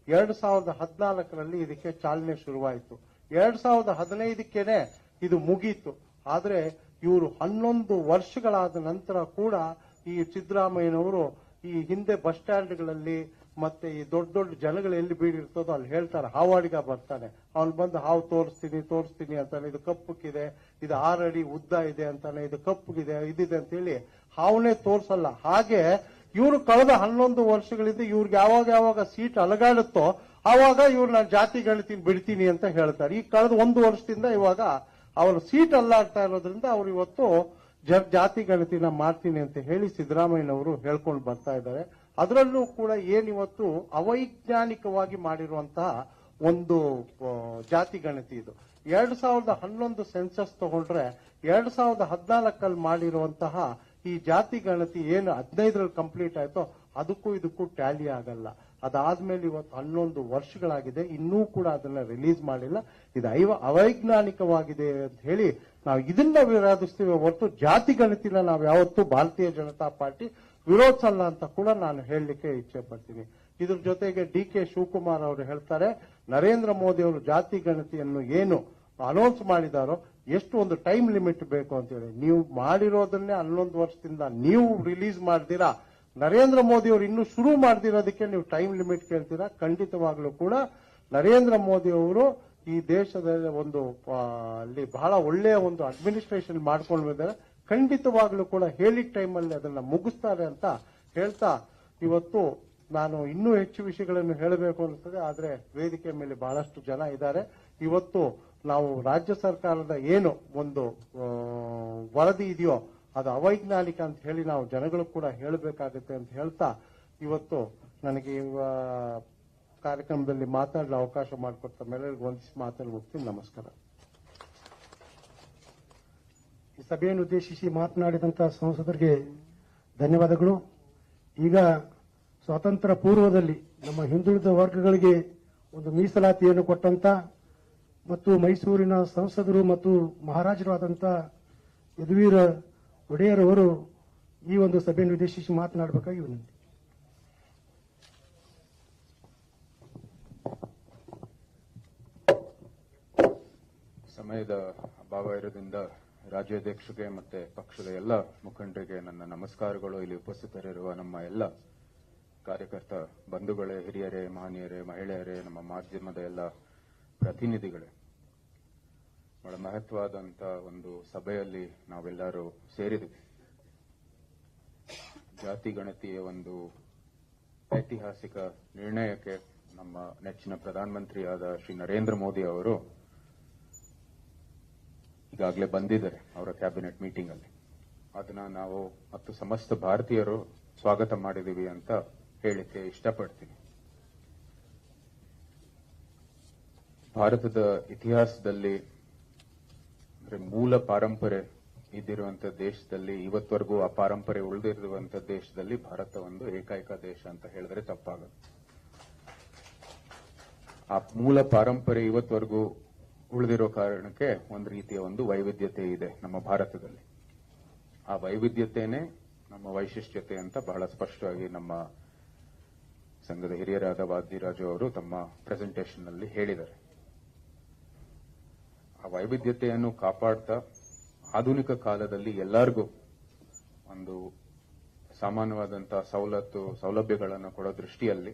2014ರಲ್ಲಿ ಇದಕ್ಕೆ ಚಾಲನೆ ಶುರುವಾಯಿತು. 2015ಕ್ಕೇನೆ ಇದು ಮುಗೀತು. ಆದ್ರೆ ಇವರು 11 ವರ್ಷಗಳಾದ ನಂತರ ಕೂಡ ಈ ಸಿದ್ದರಾಮಯ್ಯನವರು ಈ ಹಿಂದೆ ಬಸ್ ಸ್ಟ್ಯಾಂಡ್ಗಳಲ್ಲಿ ಮತ್ತೆ ಈ ದೊಡ್ಡ ದೊಡ್ಡ ಜನಗಳು ಎಲ್ಲಿ ಬೀಡಿರ್ತದೋ ಅಲ್ಲಿ ಹೇಳ್ತಾರೆ, ಹಾವಾಡಿಗ ಬರ್ತಾನೆ, ಅವನು ಬಂದು ಹಾವು ತೋರಿಸ್ತೀನಿ ಅಂತಾನೆ, ಇದು ಕಪ್ಪುಗಿದೆ, ಇದು 6 ಅಡಿ ಉದ್ದ ಇದೆ ಅಂತಾನೆ, ಇದು ಕಪ್ಪುಗಿದೆ, ಇದಿದೆ ಅಂತ ಹೇಳಿ ಹಾವನೇ ತೋರ್ಸಲ್ಲ. ಹಾಗೆ ಇವರು ಕಳೆದ 11 ವರ್ಷಗಳಿಂದ ಇವ್ರಿಗೆ ಯಾವಾಗ ಸೀಟ್ ಅಲಗಾಡುತ್ತೋ ಆವಾಗ ಇವ್ರು ನಾನು ಜಾತಿ ಗಣತಿನ ಬಿಡ್ತೀನಿ ಅಂತ ಹೇಳ್ತಾರೆ. ಈ ಕಳೆದ 1 ವರ್ಷದಿಂದ ಇವಾಗ ಅವರ ಸೀಟ್ ಅಲ್ಲಾಡ್ತಾ ಇರೋದ್ರಿಂದ ಅವ್ರು ಇವತ್ತು ಜಾತಿ ಗಣತಿನ ಮಾಡ್ತೀನಿ ಅಂತ ಹೇಳಿ ಸಿದ್ದರಾಮಯ್ಯನವರು ಹೇಳ್ಕೊಂಡು ಬರ್ತಾ ಇದ್ದಾರೆ. ಅದರಲ್ಲೂ ಕೂಡ ಏನಿವತ್ತು ಅವೈಜ್ಞಾನಿಕವಾಗಿ ಮಾಡಿರುವಂತಹ ಒಂದು ಜಾತಿ ಗಣತಿ ಇದು. 2011 ಸೆನ್ಸಸ್ ತಗೊಂಡ್ರೆ 2014 ಮಾಡಿರುವಂತಹ ಈ ಜಾತಿ ಗಣತಿ ಏನು 15ರಲ್ಲಿ ಕಂಪ್ಲೀಟ್ ಆಯ್ತೋ ಅದಕ್ಕೂ ಇದಕ್ಕೂ ಟ್ಯಾಲಿ ಆಗಲ್ಲ. ಅದಾದ್ಮೇಲೆ ಇವತ್ತು 11 ವರ್ಷಗಳಾಗಿದೆ, ಇನ್ನೂ ಕೂಡ ಅದನ್ನ ರಿಲೀಸ್ ಮಾಡಿಲ್ಲ. ಇದು ಅವೈಜ್ಞಾನಿಕವಾಗಿದೆ ಅಂತ ಹೇಳಿ ನಾವು ಇದನ್ನ ವಿರೋಧಿಸ್ತೀವಿ ಹೊರತು ಜಾತಿ ಗಣತಿನ ನಾವು ಯಾವತ್ತೂ ಭಾರತೀಯ ಜನತಾ ಪಾರ್ಟಿ ವಿರೋಧಿಸಲ್ಲ ಅಂತ ಕೂಡ ನಾನು ಹೇಳಲಿಕ್ಕೆ ಇಚ್ಛೆ ಪಡ್ತೀನಿ. ಇದ್ರ ಜೊತೆಗೆ DK ಶಿವಕುಮಾರ್ ಅವರು ಹೇಳ್ತಾರೆ, ನರೇಂದ್ರ ಮೋದಿ ಅವರು ಜಾತಿ ಗಣತಿಯನ್ನು ಏನು ಅನೌನ್ಸ್ ಮಾಡಿದಾರೋ ಎಷ್ಟು ಒಂದು ಟೈಮ್ ಲಿಮಿಟ್ ಬೇಕು ಅಂತ ಹೇಳಿ, ನೀವು ಮಾಡಿರೋದನ್ನೇ 11 ವರ್ಷದಿಂದ ನೀವು ರಿಲೀಸ್ ಮಾಡ್ತೀರಾ, ನರೇಂದ್ರ ಮೋದಿ ಅವರು ಇನ್ನೂ ಶುರು ಮಾಡ್ದಿರೋದಕ್ಕೆ ನೀವು ಟೈಮ್ ಲಿಮಿಟ್ ಕೇಳ್ತೀರಾ. ಖಂಡಿತವಾಗ್ಲೂ ಕೂಡ ನರೇಂದ್ರ ಮೋದಿ ಅವರು ಈ ದೇಶದ ಒಂದು ಅಲ್ಲಿ ಬಹಳ ಒಳ್ಳೆಯ ಒಂದು ಅಡ್ಮಿನಿಸ್ಟ್ರೇಷನ್ ಮಾಡ್ಕೊಂಡು ಬಂದಿದ್ದಾರೆ. ಖಂಡಿತವಾಗ್ಲೂ ಕೂಡ ಹೇಳಿದ ಟೈಮಲ್ಲಿ ಅದನ್ನ ಮುಗಿಸ್ತಾರೆ ಅಂತ ಹೇಳ್ತಾ, ಇವತ್ತು ನಾನು ಇನ್ನೂ ಹೆಚ್ಚು ವಿಷಯಗಳನ್ನು ಹೇಳಬೇಕು ಅನಿಸ್ತದೆ, ಆದ್ರೆ ವೇದಿಕೆ ಮೇಲೆ ಬಹಳಷ್ಟು ಜನ ಇದ್ದಾರೆ. ಇವತ್ತು ನಾವು ರಾಜ್ಯ ಸರ್ಕಾರದ ಏನು ಒಂದು ವರದಿ ಇದೆಯೋ ಅದು ಅವೈಜ್ಞಾನಿಕ ಅಂತ ಹೇಳಿ ನಾವು ಜನಗಳು ಕೂಡ ಹೇಳಬೇಕಾಗುತ್ತೆ ಅಂತ ಹೇಳ್ತಾ, ಇವತ್ತು ನನಗೆ ಕಾರ್ಯಕ್ರಮದಲ್ಲಿ ಮಾತಾಡಲು ಅವಕಾಶ ಮಾಡಿಕೊಡ್ತಾ ಮೇಲೆಲ್ಲರಿಗೂ ವಂದಿಸಿ ಮಾತಾಡಿ ಹೋಗ್ತೀನಿ. ನಮಸ್ಕಾರ. ಈ ಸಭೆಯನ್ನು ಉದ್ದೇಶಿಸಿ ಮಾತನಾಡಿದಂತಹ ಸಂಸದರಿಗೆ ಧನ್ಯವಾದಗಳು. ಈಗ ಸ್ವಾತಂತ್ರ್ಯ ಪೂರ್ವದಲ್ಲಿ ನಮ್ಮ ಹಿಂದುಳಿದ ವರ್ಗಗಳಿಗೆ ಒಂದು ಮೀಸಲಾತಿಯನ್ನು ಕೊಟ್ಟಂತ ಮತ್ತು ಮೈಸೂರಿನ ಸಂಸದರು ಮತ್ತು ಮಹಾರಾಜರಾದಂಥ ಯದುವೀರ ಒಡೆಯರ್ ಅವರು ಈ ಒಂದು ಸಭೆಯನ್ನು ಉದ್ದೇಶಿಸಿ ಮಾತನಾಡಬೇಕಾಗಿ ವಿನಂತಿ. ಸಮಯದ ಅಭಾವ ಇರೋದ್ರಿಂದ ರಾಜ್ಯಾಧ್ಯಕ್ಷರಿಗೆ ಮತ್ತೆ ಪಕ್ಷದ ಎಲ್ಲ ಮುಖಂಡರಿಗೆ ನನ್ನ ನಮಸ್ಕಾರಗಳು. ಇಲ್ಲಿ ಉಪಸ್ಥಿತರಿರುವ ನಮ್ಮ ಎಲ್ಲ ಕಾರ್ಯಕರ್ತ ಬಂಧುಗಳೇ, ಹಿರಿಯರೇ, ಮಹನೀಯರೇ, ಮಹಿಳೆಯರೇ, ನಮ್ಮ ಮಾಧ್ಯಮದ ಎಲ್ಲ ಪ್ರತಿನಿಧಿಗಳೇ, ಬಹಳ ಮಹತ್ವವಾದಂತ ಒಂದು ಸಭೆಯಲ್ಲಿ ನಾವೆಲ್ಲರೂ ಸೇರಿದ್ವಿ. ಜಾತಿ ಗಣತಿಯ ಒಂದು ಐತಿಹಾಸಿಕ ನಿರ್ಣಯಕ್ಕೆ ನಮ್ಮ ನೆಚ್ಚಿನ ಪ್ರಧಾನಮಂತ್ರಿಯಾದ ಶ್ರೀ ನರೇಂದ್ರ ಮೋದಿ ಅವರು ಈಗಾಗಲೇ ಬಂದಿದ್ದಾರೆ ಅವರ ಕ್ಯಾಬಿನೆಟ್ ಮೀಟಿಂಗ್ ಅಲ್ಲಿ. ಅದನ್ನ ನಾವು ಮತ್ತು ಸಮಸ್ತ ಭಾರತೀಯರು ಸ್ವಾಗತ ಮಾಡಿದೀವಿ ಅಂತ ಹೇಳಿಕ್ಕೆ ಇಷ್ಟಪಡ್ತೀನಿ. ಭಾರತದ ಇತಿಹಾಸದಲ್ಲಿ ಅಂದ್ರೆ ಮೂಲ ಪಾರಂಪರೆ ಇದ್ದಿರುವಂತ ದೇಶದಲ್ಲಿ ಇವತ್ತವರೆಗೂ ಆ ಪಾರಂಪರೆ ಉಳಿದಿರುವಂತ ದೇಶದಲ್ಲಿ ಭಾರತ ಒಂದು ಏಕೈಕ ದೇಶ ಅಂತ ಹೇಳಿದ್ರೆ ತಪ್ಪಾಗದು. ಆ ಮೂಲ ಪಾರಂಪರೆ ಇವತ್ತವರೆಗೂ ಉಳಿದಿರೋ ಕಾರಣಕ್ಕೆ ಒಂದು ರೀತಿಯ ಒಂದು ವೈವಿಧ್ಯತೆ ಇದೆ ನಮ್ಮ ಭಾರತದಲ್ಲಿ. ಆ ವೈವಿಧ್ಯತೆನೇ ನಮ್ಮ ವೈಶಿಷ್ಟ್ಯತೆ ಅಂತ ಬಹಳ ಸ್ಪಷ್ಟವಾಗಿ ನಮ್ಮ ಸಂಘದ ಹಿರಿಯರಾದ ವಾದಿರಾಜು ಅವರು ತಮ್ಮ ಪ್ರೆಸೆಂಟೇಷನ್ ನಲ್ಲಿ ಹೇಳಿದ್ದಾರೆ. ಆ ವೈವಿಧ್ಯತೆಯನ್ನು ಕಾಪಾಡ್ತಾ ಆಧುನಿಕ ಕಾಲದಲ್ಲಿ ಎಲ್ಲರಿಗೂ ಒಂದು ಸಾಮಾನ್ಯವಾದಂತಹ ಸೌಲಭ್ಯಗಳನ್ನು ಕೊಡೋ ದೃಷ್ಟಿಯಲ್ಲಿ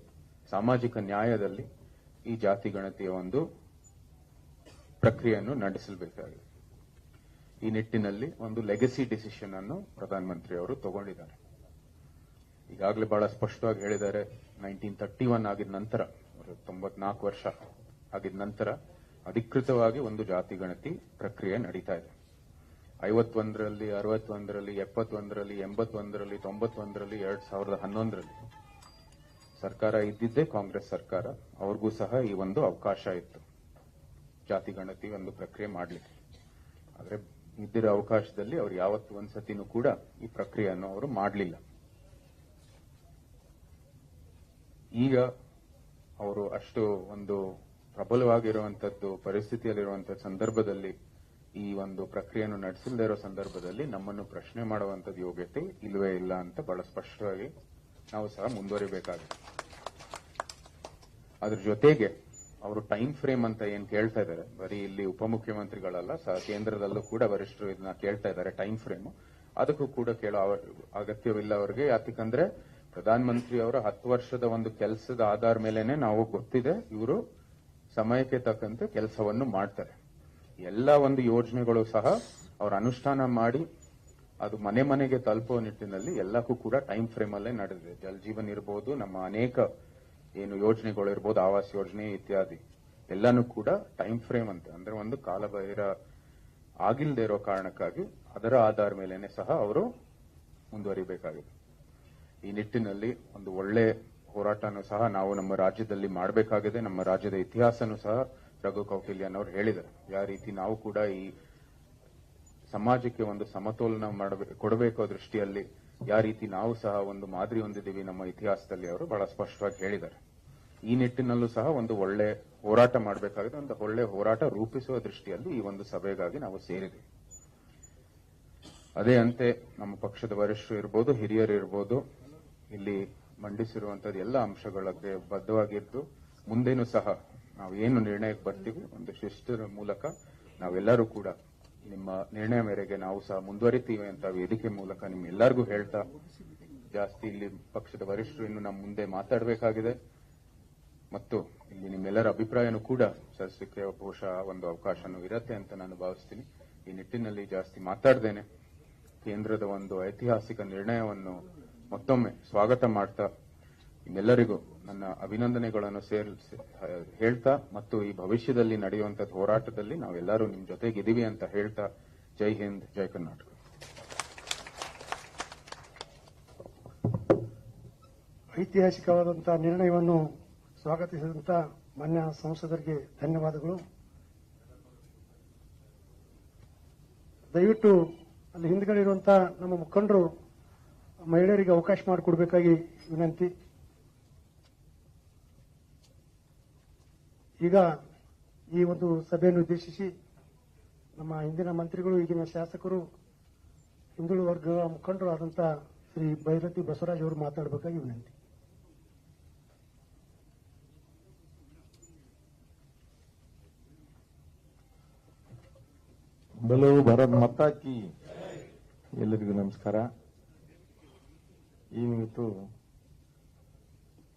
ಸಾಮಾಜಿಕ ನ್ಯಾಯದಲ್ಲಿ ಈ ಜಾತಿ ಗಣತಿಯ ಒಂದು ಪ್ರಕ್ರಿಯೆಯನ್ನು ನಡೆಸಬೇಕಾಗಿದೆ. ಈ ನಿಟ್ಟಿನಲ್ಲಿ ಒಂದು ಲೆಗಸಿ ಡಿಸಿಷನ್ ಅನ್ನು ಪ್ರಧಾನಮಂತ್ರಿ ಅವರು ತಗೊಂಡಿದ್ದಾರೆ. ಈಗಾಗಲೇ ಬಹಳ ಸ್ಪಷ್ಟವಾಗಿ ಹೇಳಿದ್ದಾರೆ, 1931 ಆಗಿದ ನಂತರ 94 ವರ್ಷ ಆಗಿದ ನಂತರ ಅಧಿಕೃತವಾಗಿ ಒಂದು ಜಾತಿ ಗಣತಿ ಪ್ರಕ್ರಿಯೆ ನಡೀತಾ ಇದೆ. 51ರಲ್ಲಿ, 61ರಲ್ಲಿ, 71ರಲ್ಲಿ, 81ರಲ್ಲಿ, 91ರಲ್ಲಿ, 2011ರಲ್ಲಿ ಸರ್ಕಾರ ಇದ್ದಿದ್ದೇ ಕಾಂಗ್ರೆಸ್ ಸರ್ಕಾರ. ಅವ್ರಿಗೂ ಸಹ ಈ ಒಂದು ಅವಕಾಶ ಇತ್ತು ಜಾತಿ ಗಣತಿ ಒಂದು ಪ್ರಕ್ರಿಯೆ ಮಾಡಲಿಕ್ಕೆ. ಆದರೆ ಇದ್ದಿರೋ ಅವಕಾಶದಲ್ಲಿ ಅವ್ರು ಯಾವತ್ತೂ ಒಂದ್ಸತಿನೂ ಕೂಡ ಈ ಪ್ರಕ್ರಿಯೆಯನ್ನು ಅವರು ಮಾಡಲಿಲ್ಲ. ಈಗ ಅವರು ಅಷ್ಟು ಒಂದು ಪ್ರಬಲವಾಗಿರುವಂತದ್ದು ಪರಿಸ್ಥಿತಿಯಲ್ಲಿರುವಂತ ಸಂದರ್ಭದಲ್ಲಿ ಈ ಒಂದು ಪ್ರಕ್ರಿಯೆಯನ್ನು ನಡೆಸದೇ ಇರೋ ಸಂದರ್ಭದಲ್ಲಿ ನಮ್ಮನ್ನು ಪ್ರಶ್ನೆ ಮಾಡುವಂತದ್ದು ಯೋಗ್ಯತೆ ಇಲ್ಲವೇ ಇಲ್ಲ ಅಂತ ಬಹಳ ಸ್ಪಷ್ಟವಾಗಿ ನಾವು ಸಹ ಮುಂದುವರಿಬೇಕಾಗಿದೆ. ಅದ್ರ ಜೊತೆಗೆ ಅವರು ಟೈಮ್ ಫ್ರೇಮ್ ಅಂತ ಏನ್ ಕೇಳ್ತಾ ಇದ್ದಾರೆ, ಬರೀ ಇಲ್ಲಿ ಉಪಮುಖ್ಯಮಂತ್ರಿಗಳಲ್ಲ, ಕೇಂದ್ರದಲ್ಲೂ ಕೂಡ ವರಿಷ್ಠರು ಇದನ್ನ ಕೇಳ್ತಾ ಇದ್ದಾರೆ ಟೈಮ್ ಫ್ರೇಮ್. ಅದಕ್ಕೂ ಕೂಡ ಕೇಳೋ ಅಗತ್ಯವಿಲ್ಲ ಅವರಿಗೆ. ಯಾಕಂದ್ರೆ ಪ್ರಧಾನಮಂತ್ರಿ ಅವರ 10 ವರ್ಷದ ಒಂದು ಕೆಲಸದ ಆಧಾರ ಮೇಲೆನೆ ನಾವು ಗೊತ್ತಿದೆ ಇವರು ಸಮಯಕ್ಕೆ ತಕ್ಕಂತೆ ಕೆಲಸವನ್ನು ಮಾಡ್ತಾರೆ. ಎಲ್ಲ ಒಂದು ಯೋಜನೆಗಳು ಸಹ ಅವ್ರ ಅನುಷ್ಠಾನ ಮಾಡಿ ಅದು ಮನೆ ಮನೆಗೆ ತಲುಪುವ ನಿಟ್ಟಿನಲ್ಲಿ ಎಲ್ಲಕ್ಕೂ ಕೂಡ ಟೈಮ್ ಫ್ರೇಮ್ ಅಲ್ಲೇ ನಡೆದಿದೆ. ಜಲ್ ಜೀವನ್ ಇರಬಹುದು, ನಮ್ಮ ಅನೇಕ ಏನು ಯೋಜನೆಗಳು ಇರಬಹುದು, ಆವಾಸ್ ಯೋಜನೆ ಇತ್ಯಾದಿ ಎಲ್ಲಾನು ಕೂಡ ಟೈಮ್ ಫ್ರೇಮ್ ಅಂತ ಅಂದ್ರೆ ಒಂದು ಕಾಲಬಹಿರ ಆಗಿಲ್ಲದೆ ಇರೋ ಕಾರಣಕ್ಕಾಗಿ ಅದರ ಆಧಾರ ಮೇಲೆನೆ ಸಹ ಅವರು ಮುಂದುವರಿಬೇಕಾಗಿದೆ. ಈ ನಿಟ್ಟಿನಲ್ಲಿ ಒಂದು ಒಳ್ಳೆ ಹೋರಾಟನೂ ಸಹ ನಾವು ನಮ್ಮ ರಾಜ್ಯದಲ್ಲಿ ಮಾಡಬೇಕಾಗಿದೆ. ನಮ್ಮ ರಾಜ್ಯದ ಇತಿಹಾಸನೂ ಸಹ ರಘು ಕೌಟಿಲ್ಯನ್ ಅವರು ಹೇಳಿದ್ದಾರೆ. ಯಾವ ರೀತಿ ನಾವು ಕೂಡ ಈ ಸಮಾಜಕ್ಕೆ ಒಂದು ಸಮತೋಲನ ಕೊಡಬೇಕು ದೃಷ್ಟಿಯಲ್ಲಿ ಯಾವ ರೀತಿ ನಾವು ಸಹ ಒಂದು ಮಾದರಿ ಹೊಂದಿದ್ದೀವಿ ನಮ್ಮ ಇತಿಹಾಸದಲ್ಲಿ ಅವರು ಬಹಳ ಸ್ಪಷ್ಟವಾಗಿ ಹೇಳಿದ್ದಾರೆ. ಈ ನಿಟ್ಟಿನಲ್ಲೂ ಸಹ ಒಂದು ಒಳ್ಳೆ ಹೋರಾಟ ಮಾಡಬೇಕಾಗಿದೆ. ಒಂದು ಒಳ್ಳೆ ಹೋರಾಟ ರೂಪಿಸುವ ದೃಷ್ಟಿಯಲ್ಲಿ ಈ ಒಂದು ಸಭೆಗಾಗಿ ನಾವು ಸೇರಿದ್ದೀವಿ. ಅದೇ ಅಂತೆ ನಮ್ಮ ಪಕ್ಷದ ವರಿಷ್ಠರು ಇರ್ಬೋದು, ಹಿರಿಯರು ಇರ್ಬೋದು, ಇಲ್ಲಿ ಮಂಡಿಸಿರುವಂತದ್ದು ಎಲ್ಲ ಅಂಶಗಳಿಗೆ ಬದ್ಧವಾಗಿದ್ದು ಮುಂದೇನು ಸಹ ನಾವು ಏನು ನಿರ್ಣಯಕ್ಕೆ ಬರ್ತೀವಿ ಒಂದು ಶಿಸ್ತಿನ ಮೂಲಕ ನಾವೆಲ್ಲರೂ ಕೂಡ ನಿಮ್ಮ ನಿರ್ಣಯ ಮೇರೆಗೆ ನಾವು ಸಹ ಮುಂದುವರಿತೀವಿ ಅಂತ ವೇದಿಕೆ ಮೂಲಕ ನಿಮ್ಮೆಲ್ಲರಿಗೂ ಹೇಳ್ತಾ, ಜಾಸ್ತಿ ಇಲ್ಲಿ ಪಕ್ಷದ ವರಿಷ್ಠರು ಇನ್ನು ನಮ್ಮ ಮುಂದೆ ಮಾತಾಡಬೇಕಾಗಿದೆ ಮತ್ತು ಇಲ್ಲಿ ನಿಮ್ಮೆಲ್ಲರ ಅಭಿಪ್ರಾಯನೂ ಕೂಡ ಸಲ್ಲಿಸಲಿಕ್ಕೆ ಬಹುಶಃ ಒಂದು ಅವಕಾಶನೂ ಇರತ್ತೆ ಅಂತ ನಾನು ಭಾವಿಸ್ತೀನಿ. ಈ ನಿಟ್ಟಿನಲ್ಲಿ ಜಾಸ್ತಿ ಮಾತಾಡ್ದೇನೆ ಕೇಂದ್ರದ ಒಂದು ಐತಿಹಾಸಿಕ ನಿರ್ಣಯವನ್ನು ಮತ್ತೊಮ್ಮೆ ಸ್ವಾಗತ ಮಾಡ್ತಾ ನಿಮ್ಮೆಲ್ಲರಿಗೂ ನನ್ನ ಅಭಿನಂದನೆಗಳನ್ನು ಹೇಳ್ತಾ ಮತ್ತು ಈ ಭವಿಷ್ಯದಲ್ಲಿ ನಡೆಯುವಂತಹ ಹೋರಾಟದಲ್ಲಿ ನಾವೆಲ್ಲರೂ ನಿಮ್ ಜೊತೆಗಿದ್ದೀವಿ ಅಂತ ಹೇಳ್ತಾ, ಜೈ ಹಿಂದ್, ಜೈ ಕರ್ನಾಟಕ. ಐತಿಹಾಸಿಕವಾದಂತಹ ನಿರ್ಣಯವನ್ನು ಸ್ವಾಗತಿಸಿದಂತ ಮಾನ್ಯ ಸಂಸದರಿಗೆ ಧನ್ಯವಾದಗಳು. ದಯವಿಟ್ಟು ಅಲ್ಲಿ ಹಿಂದ್ಗಡೆ ಇರುವಂತಹ ನಮ್ಮ ಮುಖಂಡರು ಮಹಿಳೆಯರಿಗೆ ಅವಕಾಶ ಮಾಡಿಕೊಡ್ಬೇಕಾಗಿ ವಿನಂತಿ. ಈಗ ಈ ಒಂದು ಸಭೆಯನ್ನು ಉದ್ದೇಶಿಸಿ ನಮ್ಮ ಹಿಂದಿನ ಮಂತ್ರಿಗಳು, ಈಗಿನ ಶಾಸಕರು, ಹಿಂದುಳಿದ ವರ್ಗಗಳ ಮುಖಂಡರು ಆದಂತಹ ಶ್ರೀ ಭೈರತಿ ಬಸವರಾಜ್ ಅವರು ಮಾತಾಡಬೇಕಾಗಿ ವಿನಂತಿ. ಬಲೋ ಭಾರತ್ ಮಾತಾ ಕಿ. ಎಲ್ಲರಿಗೂ ನಮಸ್ಕಾರ. ಇವತ್ತು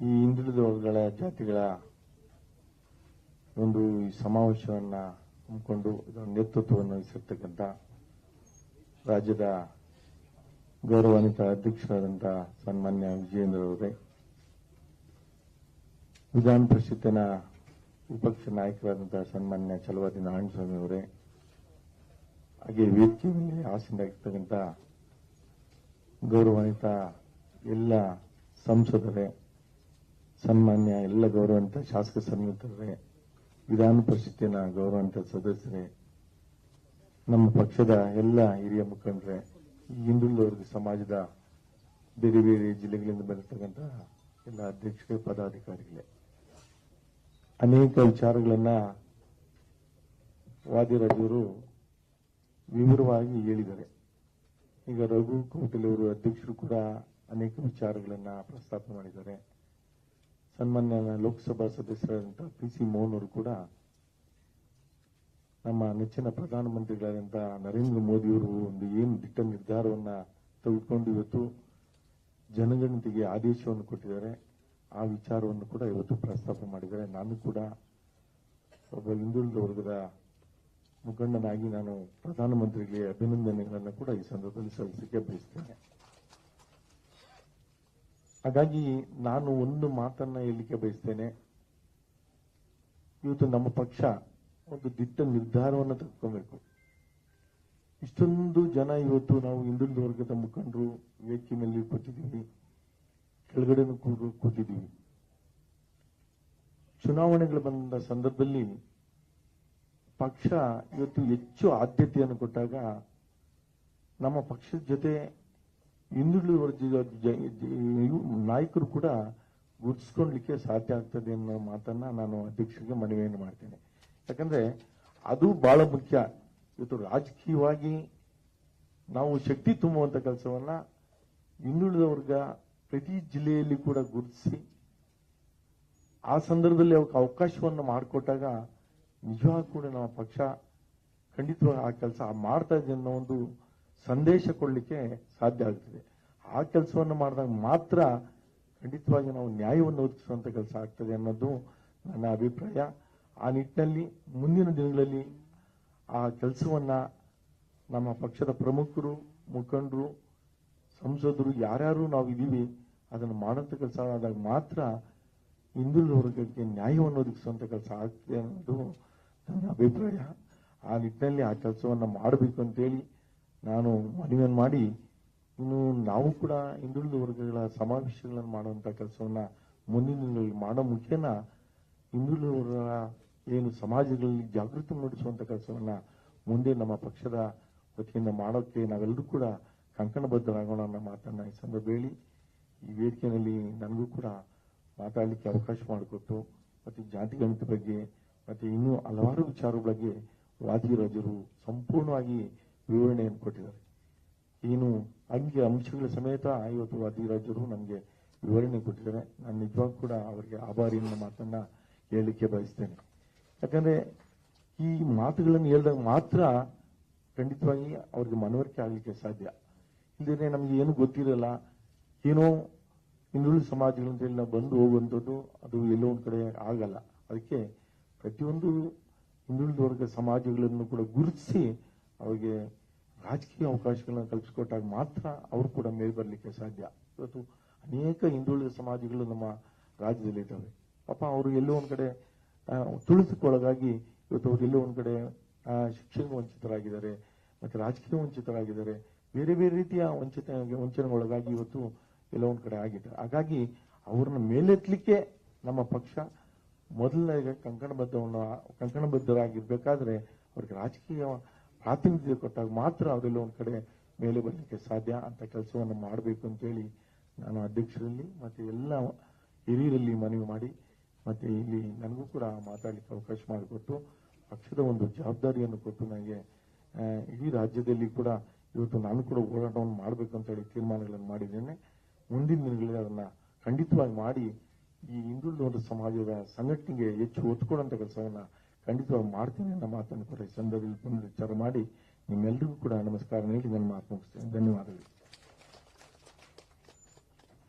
ಈ ಹಿಂದುಳಿದ ವರ್ಗಗಳ ಜಾತಿಗಳ ಒಂದು ಈ ಸಮಾವೇಶವನ್ನ ಹಮ್ಮಿಕೊಂಡು ಇದರ ನೇತೃತ್ವವನ್ನು ವಹಿಸಿರ್ತಕ್ಕಂಥ ರಾಜ್ಯದ ಗೌರವಾನ್ವಿತ ಅಧ್ಯಕ್ಷರಾದಂತಹ ಸನ್ಮಾನ್ಯ ವಿಜಯೇಂದ್ರ ಅವರೇ, ವಿಧಾನ ಪರಿಷತ್ತಿನ ವಿಪಕ್ಷ ನಾಯಕರಾದಂತಹ ಸನ್ಮಾನ್ಯ ಛಲವಾದಿ ನಾರಾಯಣಸ್ವಾಮಿ ಅವರೇ, ಹಾಗೆ ವೇದಿಕೆ ಮೇಲೆ ಆಸೀನರಾಗಿರ್ತಕ್ಕಂಥ ಗೌರವಾನ್ವಿತ ಎಲ್ಲ ಸಂಸದರೇ, ಸನ್ಮಾನ್ಯ ಎಲ್ಲ ಗೌರವಾನ್ವಿತ ಶಾಸಕ ಸನ್ಮಿತ್ರರೇ, ವಿಧಾನ ಪರಿಷತ್ತಿನ ಗೌರವಾನ್ವಿತ ಸದಸ್ಯರೇ, ನಮ್ಮ ಪಕ್ಷದ ಎಲ್ಲ ಹಿರಿಯ ಮುಖಂಡರೇ, ಹಿಂದುಳಿದ ವರ್ಗ ಸಮಾಜದ ಬೇರೆ ಬೇರೆ ಜಿಲ್ಲೆಗಳಿಂದ ಬಂದಿರತಕ್ಕಂಥ ಎಲ್ಲ ಅಧ್ಯಕ್ಷರೇ, ಪದಾಧಿಕಾರಿಗಳೇ, ಅನೇಕ ವಿಚಾರಗಳನ್ನ ವಾದಿರಾಜರು ವಿವರವಾಗಿ ಹೇಳಿದ್ದಾರೆ. ಈಗ ರಘು ಕೌಟಿಲ್ಯ ಅವರು ಅಧ್ಯಕ್ಷರು ಕೂಡ ಅನೇಕ ವಿಚಾರಗಳನ್ನ ಪ್ರಸ್ತಾಪ ಮಾಡಿದ್ದಾರೆ. ಸನ್ಮಾನ್ಯ ಲೋಕಸಭಾ ಸದಸ್ಯರಾದಂತಹ ಪಿ.ಸಿ. ಮೋಹನ್ ಅವರು ಕೂಡ ನಮ್ಮ ನೆಚ್ಚಿನ ಪ್ರಧಾನಮಂತ್ರಿಗಳಾದಂತಹ ನರೇಂದ್ರ ಮೋದಿಯವರು ಒಂದು ಏನು ದಿಟ್ಟ ನಿರ್ಧಾರವನ್ನ ತೆಗೆದುಕೊಂಡು ಇವತ್ತು ಜನಗಣತಿಗೆ ಆದೇಶವನ್ನು ಕೊಟ್ಟಿದ್ದಾರೆ. ಆ ವಿಚಾರವನ್ನು ಕೂಡ ಇವತ್ತು ಪ್ರಸ್ತಾಪ ಮಾಡಿದ್ದಾರೆ. ನಾನು ಕೂಡ ಒಬ್ಬ ಹಿಂದುಳಿದ ವರ್ಗದ ಮುಖಂಡನಾಗಿ ನಾನು ಪ್ರಧಾನಮಂತ್ರಿಗೆ ಅಭಿನಂದನೆಗಳನ್ನು ಕೂಡ ಈ ಸಂದರ್ಭದಲ್ಲಿ ಸಲ್ಲಿಸಲಿಕ್ಕೆ ಬಯಸ್ತೇನೆ. ಹಾಗಾಗಿ ನಾನು ಒಂದು ಮಾತನ್ನ ಹೇಳಲಿಕ್ಕೆ ಬಯಸ್ತೇನೆ. ಇವತ್ತು ನಮ್ಮ ಪಕ್ಷ ಒಂದು ದಿಟ್ಟ ನಿರ್ಧಾರವನ್ನು ತೆಗೆದುಕೊಬೇಕು. ಇಷ್ಟೊಂದು ಜನ ಇವತ್ತು ನಾವು ಹಿಂದುಳಿದ ವರ್ಗದ ಮುಖಂಡರು ವೇದಿಕೆ ಮೇಲೆ ಕೂತಿದ್ದೀವಿ, ಕೆಳಗಡೆನೂ ಕೂತಿದ್ದೀವಿ. ಚುನಾವಣೆಗಳು ಬಂದ ಸಂದರ್ಭದಲ್ಲಿ ಪಕ್ಷ ಇವತ್ತು ಹೆಚ್ಚು ಆದ್ಯತೆಯನ್ನು ಕೊಟ್ಟಾಗ ನಮ್ಮ ಪಕ್ಷದ ಜೊತೆ ಹಿಂದುಳಿದ ವರ್ಗದ ನಾಯಕರು ಕೂಡ ಗುರುತಿಸ್ಕೊಳ್ಲಿಕ್ಕೆ ಸಾಧ್ಯ ಆಗ್ತದೆ ಅನ್ನೋ ಮಾತನ್ನ ನಾನು ಅಧ್ಯಕ್ಷರಿಗೆ ಮನವಿಯನ್ನು ಮಾಡ್ತೇನೆ. ಯಾಕಂದ್ರೆ ಅದು ಬಹಳ ಮುಖ್ಯ. ಇವತ್ತು ರಾಜಕೀಯವಾಗಿ ನಾವು ಶಕ್ತಿ ತುಂಬುವಂತ ಕೆಲಸವನ್ನ ಹಿಂದುಳಿದ ವರ್ಗ ಪ್ರತಿ ಜಿಲ್ಲೆಯಲ್ಲಿ ಕೂಡ ಗುರುತಿಸಿ ಆ ಸಂದರ್ಭದಲ್ಲಿ ಅವಕ್ಕೆ ಅವಕಾಶವನ್ನು ಮಾಡಿಕೊಟ್ಟಾಗ ನಿಜವಾಗಿ ಕೂಡ ನಮ್ಮ ಪಕ್ಷ ಖಂಡಿತವಾಗಿ ಆ ಕೆಲಸ ಮಾಡ್ತಾ ಇದೆ ಅನ್ನೋ ಒಂದು ಸಂದೇಶ ಕೊಡಲಿಕ್ಕೆ ಸಾಧ್ಯ ಆಗ್ತದೆ. ಆ ಕೆಲಸವನ್ನು ಮಾಡಿದಾಗ ಮಾತ್ರ ಖಂಡಿತವಾಗಿ ನಾವು ನ್ಯಾಯವನ್ನು ಒದಗಿಸುವಂತ ಕೆಲಸ ಆಗ್ತದೆ ಅನ್ನೋದು ನನ್ನ ಅಭಿಪ್ರಾಯ. ಆ ನಿಟ್ಟಿನಲ್ಲಿ ಮುಂದಿನ ದಿನಗಳಲ್ಲಿ ಆ ಕೆಲಸವನ್ನ ನಮ್ಮ ಪಕ್ಷದ ಪ್ರಮುಖರು, ಮುಖಂಡರು, ಸಂಸದರು ಯಾರ್ಯಾರು ನಾವು ಇದೀವಿ ಅದನ್ನು ಮಾಡುವಂತ ಕೆಲಸ ಆದಾಗ ಮಾತ್ರ ಹಿಂದುಳಿದ ವರ್ಗಕ್ಕೆ ನ್ಯಾಯವನ್ನು ಒದಗಿಸುವಂತ ಕೆಲಸ ಆಗ್ತದೆ ಅನ್ನೋದು ನನ್ನ ಅಭಿಪ್ರಾಯ. ಆ ನಿಟ್ಟಿನಲ್ಲಿ ಆ ಕೆಲಸವನ್ನ ಮಾಡಬೇಕು ಅಂತೇಳಿ ನಾನು ಮನವಿಯನ್ನು ಮಾಡಿ, ಇನ್ನು ನಾವು ಕೂಡ ಹಿಂದುಳಿದ ವರ್ಗಗಳ ಸಮಾವೇಶಗಳನ್ನು ಮಾಡುವಂತ ಕೆಲಸವನ್ನ ಮುಂದಿನ ದಿನಗಳಲ್ಲಿ ಮಾಡೋ ಮುಖೇನ ಹಿಂದುಳಿದ ವರ್ಗಗಳ ಏನು ಸಮಾಜಗಳಲ್ಲಿ ಜಾಗೃತಿ ಮೂಡಿಸುವಂತ ಕೆಲಸವನ್ನ ಮುಂದೆ ನಮ್ಮ ಪಕ್ಷದ ವತಿಯಿಂದ ಮಾಡೋಕ್ಕೆ ನಾವೆಲ್ಲರೂ ಕೂಡ ಕಂಕಣಬದ್ಧರಾಗೋಣ ಅನ್ನೋ ಮಾತನ್ನ ಈ ಸಂದರ್ಭ ಹೇಳಿ, ಈ ವೇದಿಕೆಯಲ್ಲಿ ನನಗೂ ಕೂಡ ಮಾತಾಡಲಿಕ್ಕೆ ಅವಕಾಶ ಮಾಡಿಕೊಟ್ಟು ಮತ್ತೆ ಜಾತಿ ಗಣಿತ ಬಗ್ಗೆ ಮತ್ತೆ ಇನ್ನೂ ಹಲವಾರು ವಿಚಾರಗಳ ಬಗ್ಗೆ ವಾದಿರಾಜರು ಸಂಪೂರ್ಣವಾಗಿ ವಿವರಣೆಯನ್ನು ಕೊಟ್ಟಿದ್ದಾರೆ. ಏನು ಅಂಶಗಳ ಸಮೇತ ಇವತ್ತು ವಾದಿರಾಜರು ನಮಗೆ ವಿವರಣೆ ಕೊಟ್ಟಿದ್ದಾರೆ. ನಾನು ನಿಜವಾಗ್ ಕೂಡ ಅವರಿಗೆ ಆಭಾರಿ ಅನ್ನೋ ಮಾತನ್ನ ಹೇಳಲಿಕ್ಕೆ ಬಯಸ್ತೇನೆ. ಯಾಕಂದ್ರೆ ಈ ಮಾತುಗಳನ್ನು ಹೇಳಿದಾಗ ಮಾತ್ರ ಖಂಡಿತವಾಗಿ ಅವ್ರಿಗೆ ಮನವರಿಕೆ ಆಗಲಿಕ್ಕೆ ಸಾಧ್ಯ. ಇಲ್ಲದೇ ನಮ್ಗೆ ಏನು ಗೊತ್ತಿರಲ್ಲ, ಏನೋ ಹಿಂದುಳಿದ ಸಮಾಜಗಳಂತ ನಾವು ಬಂದು ಹೋಗುವಂಥದ್ದು ಅದು ಎಲ್ಲೋ ಒಂದ್ ಕಡೆ ಆಗಲ್ಲ. ಅದಕ್ಕೆ ಪ್ರತಿಯೊಂದು ಹಿಂದುಳಿದ ವರ್ಗ ಸಮಾಜಗಳನ್ನು ಕೂಡ ಗುರುತಿಸಿ ಅವರಿಗೆ ರಾಜಕೀಯ ಅವಕಾಶಗಳನ್ನು ಕಲ್ಪಿಸಿಕೊಟ್ಟಾಗ ಮಾತ್ರ ಅವರು ಕೂಡ ಮೇಲೆ ಬರಲಿಕ್ಕೆ ಸಾಧ್ಯ. ಇವತ್ತು ಅನೇಕ ಹಿಂದುಳಿದ ಸಮಾಜಗಳು ನಮ್ಮ ರಾಜ್ಯದಲ್ಲಿ ಇದ್ದಾವೆ. ಪಾಪ ಅವರು ಎಲ್ಲೋ ಒಂದ್ ಕಡೆ ತುಳಿತಕ್ಕೊಳಗಾಗಿ ಇವತ್ತು ಅವ್ರು ಎಲ್ಲೋ ಒಂದ್ ಕಡೆ ಶಿಕ್ಷಣ ವಂಚಿತರಾಗಿದ್ದಾರೆ, ಮತ್ತೆ ರಾಜಕೀಯ ವಂಚಿತರಾಗಿದ್ದಾರೆ, ಬೇರೆ ಬೇರೆ ರೀತಿಯ ವಂಚನೆಗೊಳಗಾಗಿ ಇವತ್ತು ಎಲ್ಲೋ ಒಂದ್ ಕಡೆ ಆಗಿದೆ. ಹಾಗಾಗಿ ಅವ್ರನ್ನ ಮೇಲೆತ್ತಲಿಕ್ಕೆ ನಮ್ಮ ಪಕ್ಷ ಮೊದಲನೇ ಕಂಕಣಬದ್ಧರಾಗಿರ್ಬೇಕಾದ್ರೆ ಅವ್ರಿಗೆ ರಾಜಕೀಯ ಪ್ರಾತಿನಿಧ್ಯ ಕೊಟ್ಟಾಗ ಮಾತ್ರ ಅವರೆಲ್ಲ ಒಂದ್ ಕಡೆ ಮೇಲೆ ಬರಲಿಕ್ಕೆ ಸಾಧ್ಯ. ಅಂತ ಕೆಲಸವನ್ನು ಮಾಡಬೇಕು ಅಂತೇಳಿ ನಾನು ಅಧ್ಯಕ್ಷರಲ್ಲಿ ಮತ್ತೆ ಎಲ್ಲ ಹಿರಿಯರಲ್ಲಿ ಮನವಿ ಮಾಡಿ, ಮತ್ತೆ ಇಲ್ಲಿ ನನಗೂ ಕೂಡ ಮಾತಾಡಲಿಕ್ಕೆ ಅವಕಾಶ ಮಾಡಿಕೊಟ್ಟು ಪಕ್ಷದ ಒಂದು ಜವಾಬ್ದಾರಿಯನ್ನು ಕೊಟ್ಟು ನನಗೆ ಇಡೀ ರಾಜ್ಯದಲ್ಲಿ ಕೂಡ ಇವತ್ತು ನಾನು ಕೂಡ ಹೋರಾಟವನ್ನು ಮಾಡಬೇಕು ಅಂತ ಹೇಳಿ ತೀರ್ಮಾನಗಳನ್ನು ಮಾಡಿದ್ದೇನೆ. ಮುಂದಿನ ದಿನಗಳಲ್ಲಿ ಅದನ್ನ ಖಂಡಿತವಾಗಿ ಮಾಡಿ ಈ ಹಿಂದುಳಿದ ಸಮಾಜದ ಸಂಘಟನೆಗೆ ಹೆಚ್ಚು ಒತ್ತು ಕೊಡುವಂತ ಕೆಲಸವನ್ನ ಖಂಡಿತವಾಗಿ ಮಾಡ್ತೀನಿ ಅನ್ನೋ ಮಾತನ್ನು ಕೂಡ ಈ ಸಂದರ್ಭದಲ್ಲಿ ಪುನರುಚ್ಚಾರ ಮಾಡಿ ನಿಮ್ಮೆಲ್ಲರಿಗೂ ಕೂಡ ನಮಸ್ಕಾರ ನೀಡಿ ನನ್ನ ಮಾತು ಮುಗಿಸ್ತೇನೆ. ಧನ್ಯವಾದಗಳು.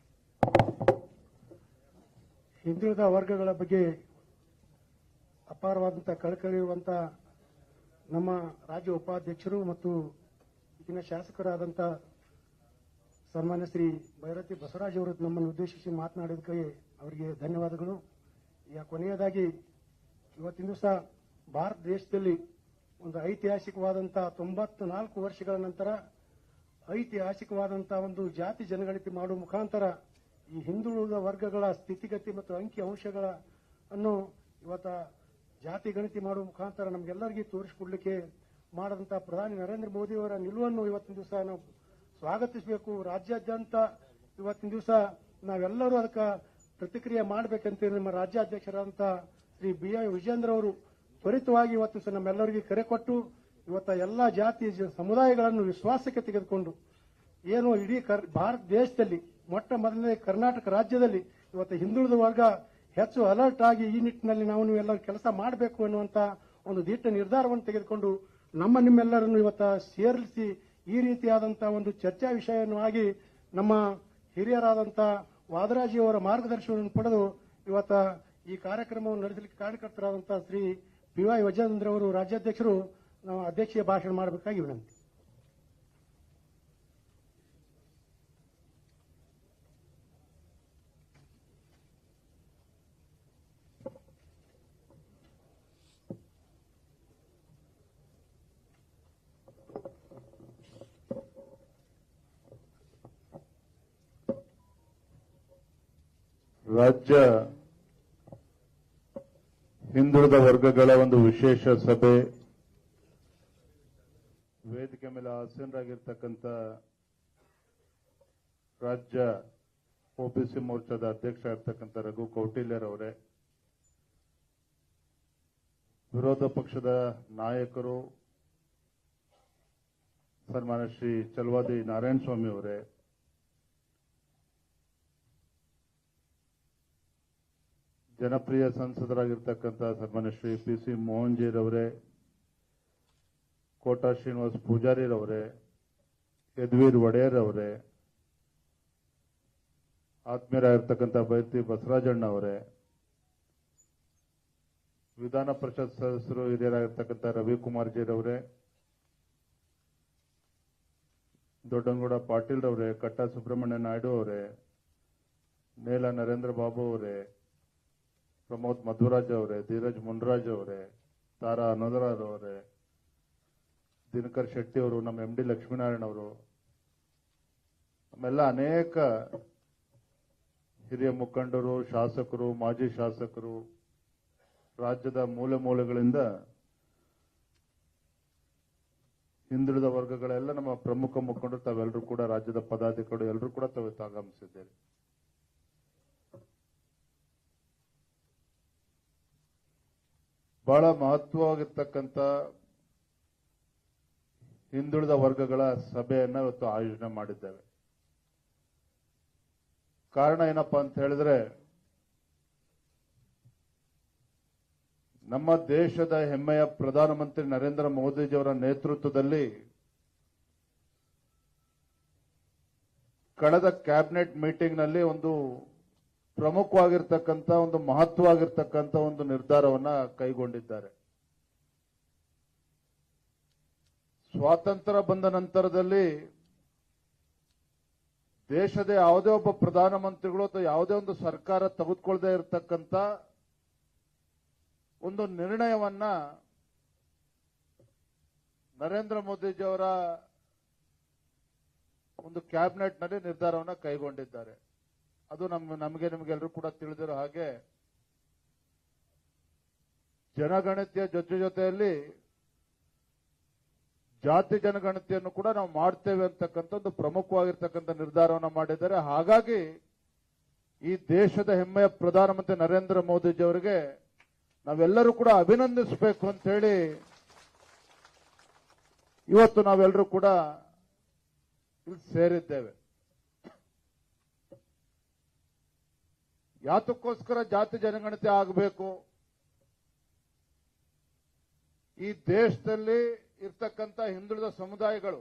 ಹಿಂದುಳಿದ ವರ್ಗಗಳ ಬಗ್ಗೆ ಅಪಾರವಾದಂತಹ ಕಳಕಳಿ ಇರುವಂತ ನಮ್ಮ ರಾಜ್ಯ ಉಪಾಧ್ಯಕ್ಷರು ಮತ್ತು ಈಗಿನ ಶಾಸಕರಾದಂಥ ಸನ್ಮಾನ್ಯ ಶ್ರೀ ಭೈರತಿ ಬಸವರಾಜ್ ಅವರು ನಮ್ಮನ್ನು ಉದ್ದೇಶಿಸಿ ಮಾತನಾಡಿದಕ್ಕೆ ಅವರಿಗೆ ಧನ್ಯವಾದಗಳು. ಈಗ ಕೊನೆಯದಾಗಿ ಇವತ್ತಿನ ದಿವಸ ಭಾರತ ದೇಶದಲ್ಲಿ ಒಂದು ಐತಿಹಾಸಿಕವಾದಂತಹ 94 ವರ್ಷಗಳ ನಂತರ ಐತಿಹಾಸಿಕವಾದಂತಹ ಒಂದು ಜಾತಿ ಜನಗಣತಿ ಮಾಡುವ ಮುಖಾಂತರ ಈ ಹಿಂದುಳಿದ ವರ್ಗಗಳ ಸ್ಥಿತಿಗತಿ ಮತ್ತು ಅಂಕಿ ಅಂಶಗಳನ್ನು ಇವತ್ತ ಜಾತಿ ಗಣತಿ ಮಾಡುವ ಮುಖಾಂತರ ನಮಗೆಲ್ಲರಿಗೂ ತೋರಿಸಿಕೊಡ್ಲಿಕ್ಕೆ ಮಾಡಿದಂತಹ ಪ್ರಧಾನಿ ನರೇಂದ್ರ ಮೋದಿ ಅವರ ನಿಲುವನ್ನು ಇವತ್ತಿನ ದಿವಸ ನಾವು ಸ್ವಾಗತಿಸಬೇಕು. ರಾಜ್ಯಾದ್ಯಂತ ಇವತ್ತಿನ ದಿವಸ ನಾವೆಲ್ಲರೂ ಅದಕ್ಕೆ ಪ್ರತಿಕ್ರಿಯೆ ಮಾಡಬೇಕಂತ ನಮ್ಮ ರಾಜ್ಯಾಧ್ಯಕ್ಷರಾದಂತಹ ಶ್ರೀ BI ವಿಜೇಂದ್ರ ಅವರು ತ್ವರಿತವಾಗಿ ಇವತ್ತಿನ ದಿವಸ ನಮ್ಮೆಲ್ಲರಿಗೂ ಕರೆ ಕೊಟ್ಟು ಇವತ್ತ ಎಲ್ಲಾ ಜಾತಿ ಸಮುದಾಯಗಳನ್ನು ವಿಶ್ವಾಸಕ್ಕೆ ತೆಗೆದುಕೊಂಡು ಏನು ಇಡೀ ಭಾರತ ದೇಶದಲ್ಲಿ ಮೊಟ್ಟ ಮೊದಲನೇ ಕರ್ನಾಟಕ ರಾಜ್ಯದಲ್ಲಿ ಇವತ್ತು ಹಿಂದುಳಿದ ವರ್ಗ ಹೆಚ್ಚು ಅಲರ್ಟ್ ಆಗಿ ಈ ನಿಟ್ಟಿನಲ್ಲಿ ನಾವು ಎಲ್ಲರೂ ಕೆಲಸ ಮಾಡಬೇಕು ಅನ್ನುವಂತ ಒಂದು ದಿಟ್ಟ ನಿರ್ಧಾರವನ್ನು ತೆಗೆದುಕೊಂಡು ನಿಮ್ಮೆಲ್ಲರನ್ನು ಇವತ್ತ ಸೇರಿಸಿ ಈ ರೀತಿಯಾದಂತಹ ಒಂದು ಚರ್ಚಾ ವಿಷಯವನ್ನು ಆಗಿ ನಮ್ಮ ಹಿರಿಯರಾದಂತಹ ವಾದರಾಜಿಯವರ ಮಾರ್ಗದರ್ಶನವನ್ನು ಪಡೆದು ಇವತ್ತ ಈ ಕಾರ್ಯಕ್ರಮವನ್ನು ನಡೆಸಲಿಕ್ಕೆ ಕಾರ್ಯಕರ್ತರಾದಂತಹ ಶ್ರೀ BY ವಿಜೇಂದ್ರ ಅವರು ರಾಜ್ಯಾಧ್ಯಕ್ಷರು ನಾವು ಅಧ್ಯಕ್ಷೀಯ ಭಾಷಣ ಮಾಡಬೇಕಾಗಿ ವಿನಂತಿ. ರಾಜ್ಯ ಹಿಂದುಳಿದ ವರ್ಗಗಳ ಒಂದು ವಿಶೇಷ ಸಭೆ ವೇದಿಕೆ ಮೇಲೆ ಆಸೀನರಾಗಿರ್ತಕ್ಕಂಥ ರಾಜ್ಯ ಒಬಿಸಿ ಮೋರ್ಚಾದ ಅಧ್ಯಕ್ಷ ಇರ್ತಕ್ಕಂಥ ರಘು ಕೌಟಿಲ್ಯರವರೇ, ವಿರೋಧ ಪಕ್ಷದ ನಾಯಕರು ಸನ್ಮಾನ್ಯ ಶ್ರೀ ಚಲವಾದಿ ನಾರಾಯಣಸ್ವಾಮಿ ಅವರೇ, ಜನಪ್ರಿಯ ಸಂಸದರಾಗಿರ್ತಕ್ಕಂಥ ಸನ್ಮಾನ್ಯ ಶ್ರೀ ಪಿ.ಸಿ. ಮೋಹನ್ ಜೀರವರೇ, ಕೋಟಾ ಶ್ರೀನಿವಾಸ್ ಪೂಜಾರಿರವರೇ, ಯದುವೀರ್ ಒಡೆಯರ್ ಅವರೇ, ಆತ್ಮೀಯರಾಗಿರ್ತಕ್ಕಂಥ ಬೈರತಿ ಬಸವರಾಜಣ್ಣ ಅವರೇ, ವಿಧಾನ ಪರಿಷತ್ ಸದಸ್ಯರು ಹಿರಿಯರಾಗಿರ್ತಕ್ಕಂಥ ರವಿಕುಮಾರ್ ಜೀರವರೇ, ದೊಡ್ಡನಗೌಡ ಪಾಟೀಲ್ ರವರೇ, ಕಟ್ಟಾ ಸುಬ್ರಹ್ಮಣ್ಯ ನಾಯ್ಡು ಅವರೇ, ನೇಲ ನರೇಂದ್ರ ಬಾಬು ಅವರೇ, ಪ್ರಮೋದ್ ಮಧ್ವರಾಜ್ ಅವರೇ, ಧೀರಜ್ ಮುನ್ರಾಜ್ ಅವರೇ, ತಾರಾ ಅನೋದರಾಜ್ ಅವರೇ, ದಿನಕರ್ ಶೆಟ್ಟಿ ಅವರು, ನಮ್ಮ ಎಂ ಡಿ ಲಕ್ಷ್ಮೀನಾರಾಯಣ ಅವರು, ನಮ್ಮೆಲ್ಲ ಅನೇಕ ಹಿರಿಯ ಮುಖಂಡರು, ಶಾಸಕರು, ಮಾಜಿ ಶಾಸಕರು, ರಾಜ್ಯದ ಮೂಲೆ ಮೂಲೆಗಳಿಂದ ಹಿಂದುಳಿದ ವರ್ಗಗಳೆಲ್ಲ ನಮ್ಮ ಪ್ರಮುಖ ಮುಖಂಡರು ತಾವೆಲ್ಲರೂ ಕೂಡ, ರಾಜ್ಯದ ಪದಾಧಿಕಾರಿಗಳು ಎಲ್ಲರೂ ಕೂಡ ತಾವು ಆಗಮಿಸಿದ್ದೇವೆ. ಬಹಳ ಮಹತ್ವವಾಗಿರ್ತಕ್ಕಂಥ ಹಿಂದುಳಿದ ವರ್ಗಗಳ ಸಭೆಯನ್ನ ಇವತ್ತು ಆಯೋಜನೆ ಮಾಡಿದ್ದೇವೆ. ಕಾರಣ ಏನಪ್ಪಾ ಅಂತ ಹೇಳಿದ್ರೆ, ನಮ್ಮ ದೇಶದ ಹೆಮ್ಮೆಯ ಪ್ರಧಾನಮಂತ್ರಿ ನರೇಂದ್ರ ಮೋದಿಜಿಯವರ ನೇತೃತ್ವದಲ್ಲಿ ಕಳೆದ ಕ್ಯಾಬಿನೆಟ್ ಮೀಟಿಂಗ್ನಲ್ಲಿ ಒಂದು ಪ್ರಮುಖವಾಗಿರ್ತಕ್ಕಂಥ, ಒಂದು ಮಹತ್ವವಾಗಿರ್ತಕ್ಕಂಥ ಒಂದು ನಿರ್ಧಾರವನ್ನ ಕೈಗೊಂಡಿದ್ದಾರೆ. ಸ್ವಾತಂತ್ರ್ಯ ಬಂದ ನಂತರದಲ್ಲಿ ದೇಶದ ಯಾವುದೇ ಒಬ್ಬ ಪ್ರಧಾನಮಂತ್ರಿಗಳು ಅಥವಾ ಯಾವುದೇ ಒಂದು ಸರ್ಕಾರ ತೆಗೆದುಕೊಳ್ಳದೆ ಇರತಕ್ಕಂಥ ಒಂದು ನಿರ್ಣಯವನ್ನ ನರೇಂದ್ರ ಮೋದಿಜಿಯವರ ಒಂದು ಕ್ಯಾಬಿನೆಟ್ನಲ್ಲಿ ನಿರ್ಧಾರವನ್ನ ಕೈಗೊಂಡಿದ್ದಾರೆ. ಅದು ನಿಮಗೆಲ್ಲರೂ ಕೂಡ ತಿಳಿದಿರೋ ಹಾಗೆ, ಜನಗಣತಿಯ ಜೊತೆಯಲ್ಲಿ ಜಾತಿ ಜನಗಣತಿಯನ್ನು ಕೂಡ ನಾವು ಮಾಡ್ತೇವೆ ಅಂತಕ್ಕಂಥ ಒಂದು ಪ್ರಮುಖವಾಗಿರ್ತಕ್ಕಂಥ ನಿರ್ಧಾರವನ್ನು ಮಾಡಿದ್ದಾರೆ. ಹಾಗಾಗಿ ಈ ದೇಶದ ಹೆಮ್ಮೆಯ ಪ್ರಧಾನಮಂತ್ರಿ ನರೇಂದ್ರ ಮೋದಿಜಿ ಅವರಿಗೆ ನಾವೆಲ್ಲರೂ ಕೂಡ ಅಭಿನಂದಿಸಬೇಕು ಅಂತ ಹೇಳಿ ಇವತ್ತು ನಾವೆಲ್ಲರೂ ಕೂಡ ಇಲ್ಲಿ ಸೇರಿದ್ದೇವೆ. ಯಾತಕ್ಕೋಸ್ಕರ ಜಾತಿ ಜನಗಣತಿ ಆಗಬೇಕು? ಈ ದೇಶದಲ್ಲಿ ಇರ್ತಕ್ಕಂಥ ಹಿಂದುಳಿದ ಸಮುದಾಯಗಳು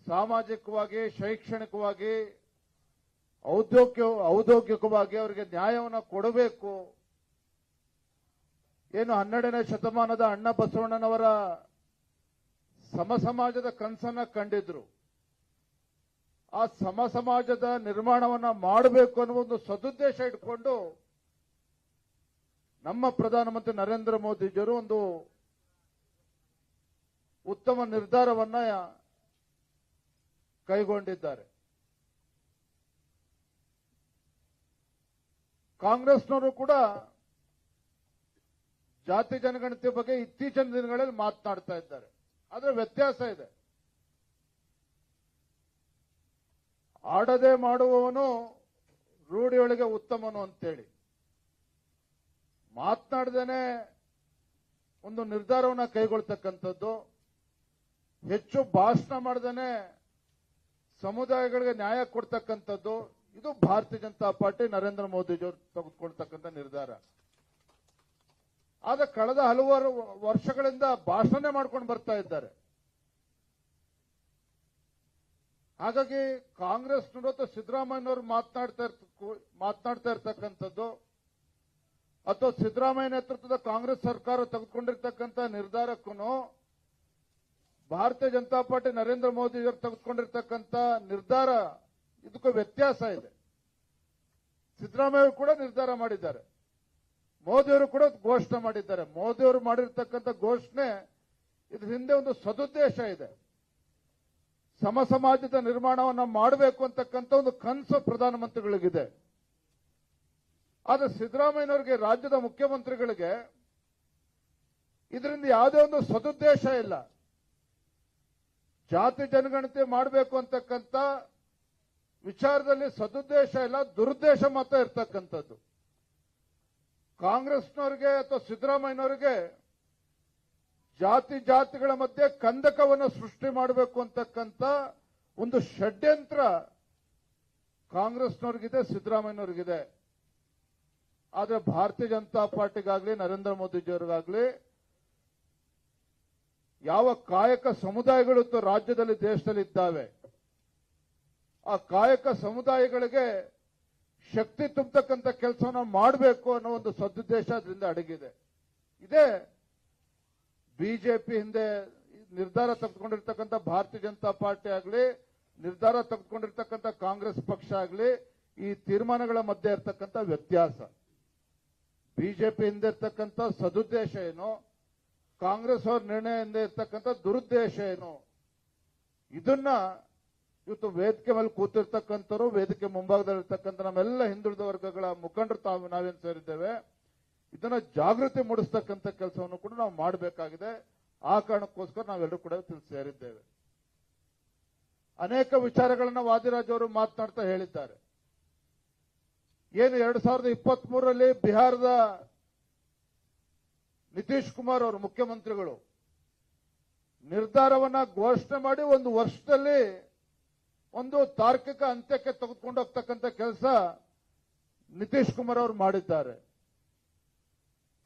ಸಾಮಾಜಿಕವಾಗಿ, ಶೈಕ್ಷಣಿಕವಾಗಿ, ಔದ್ಯೋಗಿಕವಾಗಿ ಅವರಿಗೆ ನ್ಯಾಯವನ್ನು ಕೊಡಬೇಕು. ಏನು 12ನೇ ಶತಮಾನದ ಅಣ್ಣ ಬಸವಣ್ಣನವರ ಸಮಸಮಾಜದ ಕನಸನ್ನ ಕಂಡಿದ್ರು. ಆ ಸಮಸಮಾಜದ ನಿರ್ಮಾಣವನ್ನ ಮಾಡಬೇಕು ಅನ್ನುವ ಒಂದು ಸದುದ್ದೇಶ ಇಟ್ಕೊಂಡು ನಮ್ಮ ಪ್ರಧಾನಮಂತ್ರಿ ನರೇಂದ್ರ ಮೋದಿಜಿಯವರು ಒಂದು ಉತ್ತಮ ನಿರ್ಧಾರವನ್ನ ಕೈಗೊಂಡಿದ್ದಾರೆ. ಕಾಂಗ್ರೆಸ್ನವರು ಕೂಡ ಜಾತಿ ಜನಗಣತಿ ಬಗ್ಗೆ ಇತ್ತೀಚಿನ ದಿನಗಳಲ್ಲಿ ಮಾತನಾಡ್ತಾ ಇದ್ದಾರೆ. ಆದ್ರೆ ವ್ಯತ್ಯಾಸ ಇದೆ. ಆಡದೆ ಮಾಡುವವನು ರೂಢಿಯೊಳಗೆ ಉತ್ತಮನು ಅಂತೇಳಿ ಮಾತನಾಡದೇನೆ ಒಂದು ನಿರ್ಧಾರವನ್ನು ಕೈಗೊಳ್ತಕ್ಕಂಥದ್ದು, ಹೆಚ್ಚು ಭಾಷಣ ಮಾಡದೇನೆ ಸಮುದಾಯಗಳಿಗೆ ನ್ಯಾಯ ಕೊಡ್ತಕ್ಕಂಥದ್ದು, ಇದು ಭಾರತೀಯ ಜನತಾ ಪಾರ್ಟಿ ನರೇಂದ್ರ ಮೋದಿಜಿಯವರು ತೆಗೆದುಕೊಳ್ತಕ್ಕಂಥ ನಿರ್ಧಾರ. ಆದ್ರೆ ಕಳೆದ ಹಲವಾರು ವರ್ಷಗಳಿಂದ ಭಾಷಣ ಮಾಡ್ಕೊಂಡು ಬರ್ತಾ ಇದ್ದಾರೆ. ಹಾಗಾಗಿ ಕಾಂಗ್ರೆಸ್ನವರು ಅಥವಾ ಸಿದ್ದರಾಮಯ್ಯನವರು ಮಾತನಾಡ್ತಾ ಇರ್ತಕ್ಕಂಥದ್ದು ಅಥವಾ ಸಿದ್ದರಾಮಯ್ಯ ನೇತೃತ್ವದ ಕಾಂಗ್ರೆಸ್ ಸರ್ಕಾರ ತೆಗೆದುಕೊಂಡಿರ್ತಕ್ಕಂಥ ನಿರ್ಧಾರಕ್ಕೂ ಭಾರತೀಯ ಜನತಾ ಪಾರ್ಟಿ ನರೇಂದ್ರ ಮೋದಿಯವರು ತೆಗೆದುಕೊಂಡಿರ್ತಕ್ಕಂಥ ನಿರ್ಧಾರ ಇದಕ್ಕೂ ವ್ಯತ್ಯಾಸ ಇದೆ. ಸಿದ್ದರಾಮಯ್ಯ ಕೂಡ ನಿರ್ಧಾರ ಮಾಡಿದ್ದಾರೆ, ಮೋದಿಯವರು ಕೂಡ ಘೋಷಣೆ ಮಾಡಿದ್ದಾರೆ. ಮೋದಿಯವರು ಮಾಡಿರ್ತಕ್ಕಂಥ ಘೋಷಣೆ ಇದ್ರ ಹಿಂದೆ ಒಂದು ಸದುದ್ದೇಶ ಇದೆ. ಸಮಸಮಾಜದ ನಿರ್ಮಾಣವನ್ನ ಮಾಡಬೇಕು ಅಂತಕ್ಕಂಥ ಒಂದು ಕನಸು ಪ್ರಧಾನಮಂತ್ರಿಗಳಿಗಿದೆ. ಆದ್ರೆ ಸಿದ್ದರಾಮಯ್ಯನವರಿಗೆ, ರಾಜ್ಯದ ಮುಖ್ಯಮಂತ್ರಿಗಳಿಗೆ ಇದರಿಂದ ಯಾವುದೇ ಒಂದು ಸದುದ್ದೇಶ ಇಲ್ಲ. ಜಾತಿ ಜನಗಣತಿ ಮಾಡಬೇಕು ಅಂತಕ್ಕಂಥ ವಿಚಾರದಲ್ಲಿ ಸದುದ್ದೇಶ ಇಲ್ಲ, ದುರುದ್ದೇಶ ಮಾತ್ರ ಇರ್ತಕ್ಕಂಥದ್ದು. ಕಾಂಗ್ರೆಸ್ನವ್ರಿಗೆ ಅಥವಾ ಸಿದ್ದರಾಮಯ್ಯನವರಿಗೆ ಜಾತಿಗಳ ಮಧ್ಯೆ ಕಂದಕವನ್ನು ಸೃಷ್ಟಿ ಮಾಡಬೇಕು ಅಂತಕ್ಕಂಥ ಒಂದು ಷಡ್ಯಂತ್ರ ಕಾಂಗ್ರೆಸ್ನವ್ರಿಗಿದೆ, ಸಿದ್ದರಾಮಯ್ಯನವ್ರಿಗಿದೆ. ಆದ್ರೆ ಭಾರತೀಯ ಜನತಾ ಪಾರ್ಟಿಗಾಗ್ಲಿ ನರೇಂದ್ರ ಮೋದಿಜಿಯವರಿಗಾಗ್ಲಿ ಯಾವ ಕಾಯಕ ಸಮುದಾಯಗಳು ರಾಜ್ಯದಲ್ಲಿ ದೇಶದಲ್ಲಿ ಇದ್ದಾವೆ, ಆ ಕಾಯಕ ಸಮುದಾಯಗಳಿಗೆ ಶಕ್ತಿ ತುಂಬತಕ್ಕಂಥ ಕೆಲಸವನ್ನ ಮಾಡಬೇಕು ಅನ್ನೋ ಒಂದು ಸದುದ್ದೇಶ ಅದರಿಂದ ಅಡಗಿದೆ. ಇದೇ ಬಿಜೆಪಿ ಹಿಂದೆ ನಿರ್ಧಾರ ತೆಗೆದುಕೊಂಡಿರ್ತಕ್ಕಂಥ ಭಾರತೀಯ ಜನತಾ ಪಾರ್ಟಿ ಆಗಲಿ, ನಿರ್ಧಾರ ತೆಗೆದುಕೊಂಡಿರ್ತಕ್ಕಂಥ ಕಾಂಗ್ರೆಸ್ ಪಕ್ಷ ಆಗಲಿ, ಈ ತೀರ್ಮಾನಗಳ ಮಧ್ಯೆ ಇರ್ತಕ್ಕಂಥ ವ್ಯತ್ಯಾಸ. ಬಿಜೆಪಿ ಹಿಂದೆ ಇರ್ತಕ್ಕಂಥ ಸದುದ್ದೇಶ ಏನು, ಕಾಂಗ್ರೆಸ್ ಅವ್ರ ನಿರ್ಣಯ ಹಿಂದೆ ಇರ್ತಕ್ಕಂಥ ದುರುದ್ದೇಶ ಏನು, ಇದನ್ನ ಇವತ್ತು ವೇದಿಕೆ ಮೇಲೆ ಕೂತಿರ್ತಕ್ಕಂಥವ್ರು, ವೇದಿಕೆ ಮುಂಭಾಗದಲ್ಲಿರ್ತಕ್ಕಂಥ ನಮ್ಮೆಲ್ಲ ಹಿಂದುಳಿದ ವರ್ಗಗಳ ಮುಖಂಡರು ನಾವೇನು ಸೇರಿದ್ದೇವೆ, ಇದನ್ನ ಜಾಗೃತಿ ಮೂಡಿಸ್ತಕ್ಕಂಥ ಕೆಲಸವನ್ನು ಕೂಡ ನಾವು ಮಾಡಬೇಕಾಗಿದೆ. ಆ ಕಾರಣಕ್ಕೋಸ್ಕರ ನಾವೆಲ್ಲರೂ ಕೂಡ ಸೇರಿದ್ದೇವೆ. ಅನೇಕ ವಿಚಾರಗಳನ್ನ ವಾದಿರಾಜ್ ಅವರು ಮಾತನಾಡ್ತಾ ಹೇಳಿದ್ದಾರೆ. ಏನು 2023ರಲ್ಲಿ ಬಿಹಾರದ ನಿತೀಶ್ ಕುಮಾರ್ ಅವರು ಮುಖ್ಯಮಂತ್ರಿಗಳು ನಿರ್ಧಾರವನ್ನ ಘೋಷಣೆ ಮಾಡಿ ಒಂದು ವರ್ಷದಲ್ಲಿ ಒಂದು ತಾರ್ಕಿಕ ಅಂತ್ಯಕ್ಕೆ ತೆಗೆದುಕೊಂಡು ಹೋಗ್ತಕ್ಕಂಥ ಕೆಲಸ ನಿತೀಶ್ ಕುಮಾರ್ ಅವರು ಮಾಡಿದ್ದಾರೆ.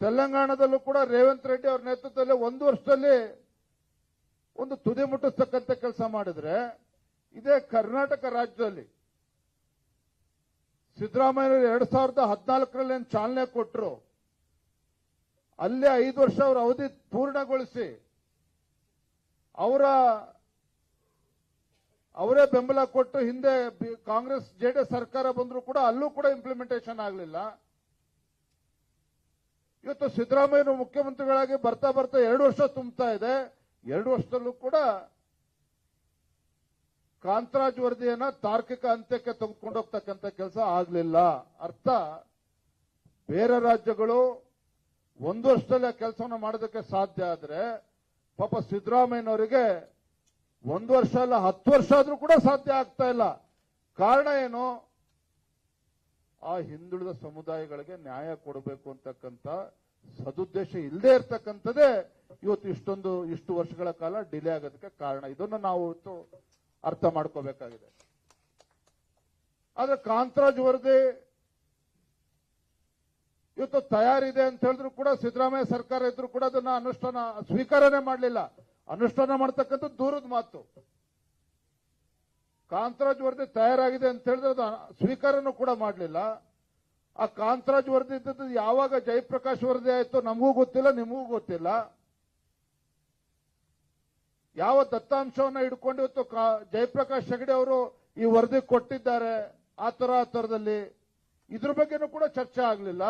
ತೆಲಂಗಾಣದಲ್ಲೂ ಕೂಡ ರೇವಂತ್ ರೆಡ್ಡಿ ಅವರ ನೇತೃತ್ವದಲ್ಲಿ ಒಂದು ವರ್ಷದಲ್ಲಿ ಒಂದು ತುದಿ ಮುಟ್ಟಿಸ್ತಕ್ಕಂಥ ಕೆಲಸ ಮಾಡಿದ್ರೆ, ಇದೇ ಕರ್ನಾಟಕ ರಾಜ್ಯದಲ್ಲಿ ಸಿದ್ದರಾಮಯ್ಯ 2014ರಲ್ಲಿ ಏನು ಚಾಲನೆ ಕೊಟ್ಟರು, ಅಲ್ಲೇ 5 ವರ್ಷ ಅವರ ಅವಧಿ ಪೂರ್ಣಗೊಳಿಸಿ ಅವರೇ ಬೆಂಬಲ ಕೊಟ್ಟು ಹಿಂದೆ ಕಾಂಗ್ರೆಸ್ ಜೆಡಿಎಸ್ ಸರ್ಕಾರ ಬಂದರೂ ಕೂಡ ಅಲ್ಲೂ ಕೂಡ ಇಂಪ್ಲಿಮೆಂಟೇಷನ್ ಆಗಲಿಲ್ಲ. ಇವತ್ತು ಸಿದ್ದರಾಮಯ್ಯ ಮುಖ್ಯಮಂತ್ರಿಗಳಾಗಿ ಬರ್ತಾ 2 ವರ್ಷ ತುಂಬುತ್ತಾ ಇದೆ. 2 ವರ್ಷದಲ್ಲೂ ಕೂಡ ಕಾಂತರಾಜ್ ವರದಿಯನ್ನ ತಾರ್ಕಿಕ ಅಂತ್ಯಕ್ಕೆ ತೆಗೆದುಕೊಂಡು ಹೋಗ್ತಕ್ಕಂಥ ಕೆಲಸ ಆಗಲಿಲ್ಲ. ಅರ್ಥ, ಬೇರೆ ರಾಜ್ಯಗಳು 1 ವರ್ಷದಲ್ಲಿ ಕೆಲಸವನ್ನು ಮಾಡೋದಕ್ಕೆ ಸಾಧ್ಯ ಆದ್ರೆ, ಪಾಪ ಸಿದ್ದರಾಮಯ್ಯನವರಿಗೆ 1 ವರ್ಷ ಅಲ್ಲ 10 ವರ್ಷ ಆದ್ರೂ ಕೂಡ ಸಾಧ್ಯ ಆಗ್ತಾ ಇಲ್ಲ. ಕಾರಣ ಏನು? ಆ ಹಿಂದುಳಿದ ಸಮುದಾಯಗಳಿಗೆ ನ್ಯಾಯ ಕೊಡಬೇಕು ಅಂತಕ್ಕಂಥ ಸದುದ್ದೇಶ ಇಲ್ಲದೆ ಇರ್ತಕ್ಕಂಥದ್ದೇ ಇಷ್ಟು ವರ್ಷಗಳ ಕಾಲ ಡಿಲೇ ಆಗೋದಕ್ಕೆ ಕಾರಣ. ಇದನ್ನು ನಾವು ಅರ್ಥ ಮಾಡ್ಕೋಬೇಕಾಗಿದೆ. ಆದ್ರೆ ಕಾಂತರಾಜ್ ವರದಿ ಇವತ್ತು ತಯಾರಿದೆ ಅಂತ ಹೇಳಿದ್ರು ಕೂಡ ಸಿದ್ದರಾಮಯ್ಯ ಸರ್ಕಾರ ಇದ್ರು ಕೂಡ ಅದನ್ನ ಸ್ವೀಕಾರನೇ ಮಾಡಲಿಲ್ಲ. ಅನುಷ್ಠಾನ ಮಾಡ್ತಕ್ಕಂಥ ದೂರದ ಮಾತು. ಕಾಂತರಾಜ್ ವರದಿ ತಯಾರಾಗಿದೆ ಅಂತ ಹೇಳಿದ್ರೆ ಅದು ಸ್ವೀಕಾರನೂ ಕೂಡ ಮಾಡಲಿಲ್ಲ. ಆ ಕಾಂತರಾಜ್ ವರದಿ ಇದ್ದದ್ದು ಯಾವಾಗ ಜಯಪ್ರಕಾಶ್ ವರದಿ ಆಯ್ತು ನಮಗೂ ಗೊತ್ತಿಲ್ಲ, ನಿಮಗೂ ಗೊತ್ತಿಲ್ಲ. ಯಾವ ದತ್ತಾಂಶವನ್ನ ಹಿಡ್ಕೊಂಡು ಇವತ್ತು ಜಯಪ್ರಕಾಶ್ ಹೆಗಡೆ ಅವರು ಈ ವರದಿ ಕೊಟ್ಟಿದ್ದಾರೆ, ಆ ತರದಲ್ಲಿ ಇದ್ರ ಬಗ್ಗೆನೂ ಕೂಡ ಚರ್ಚೆ ಆಗಲಿಲ್ಲ.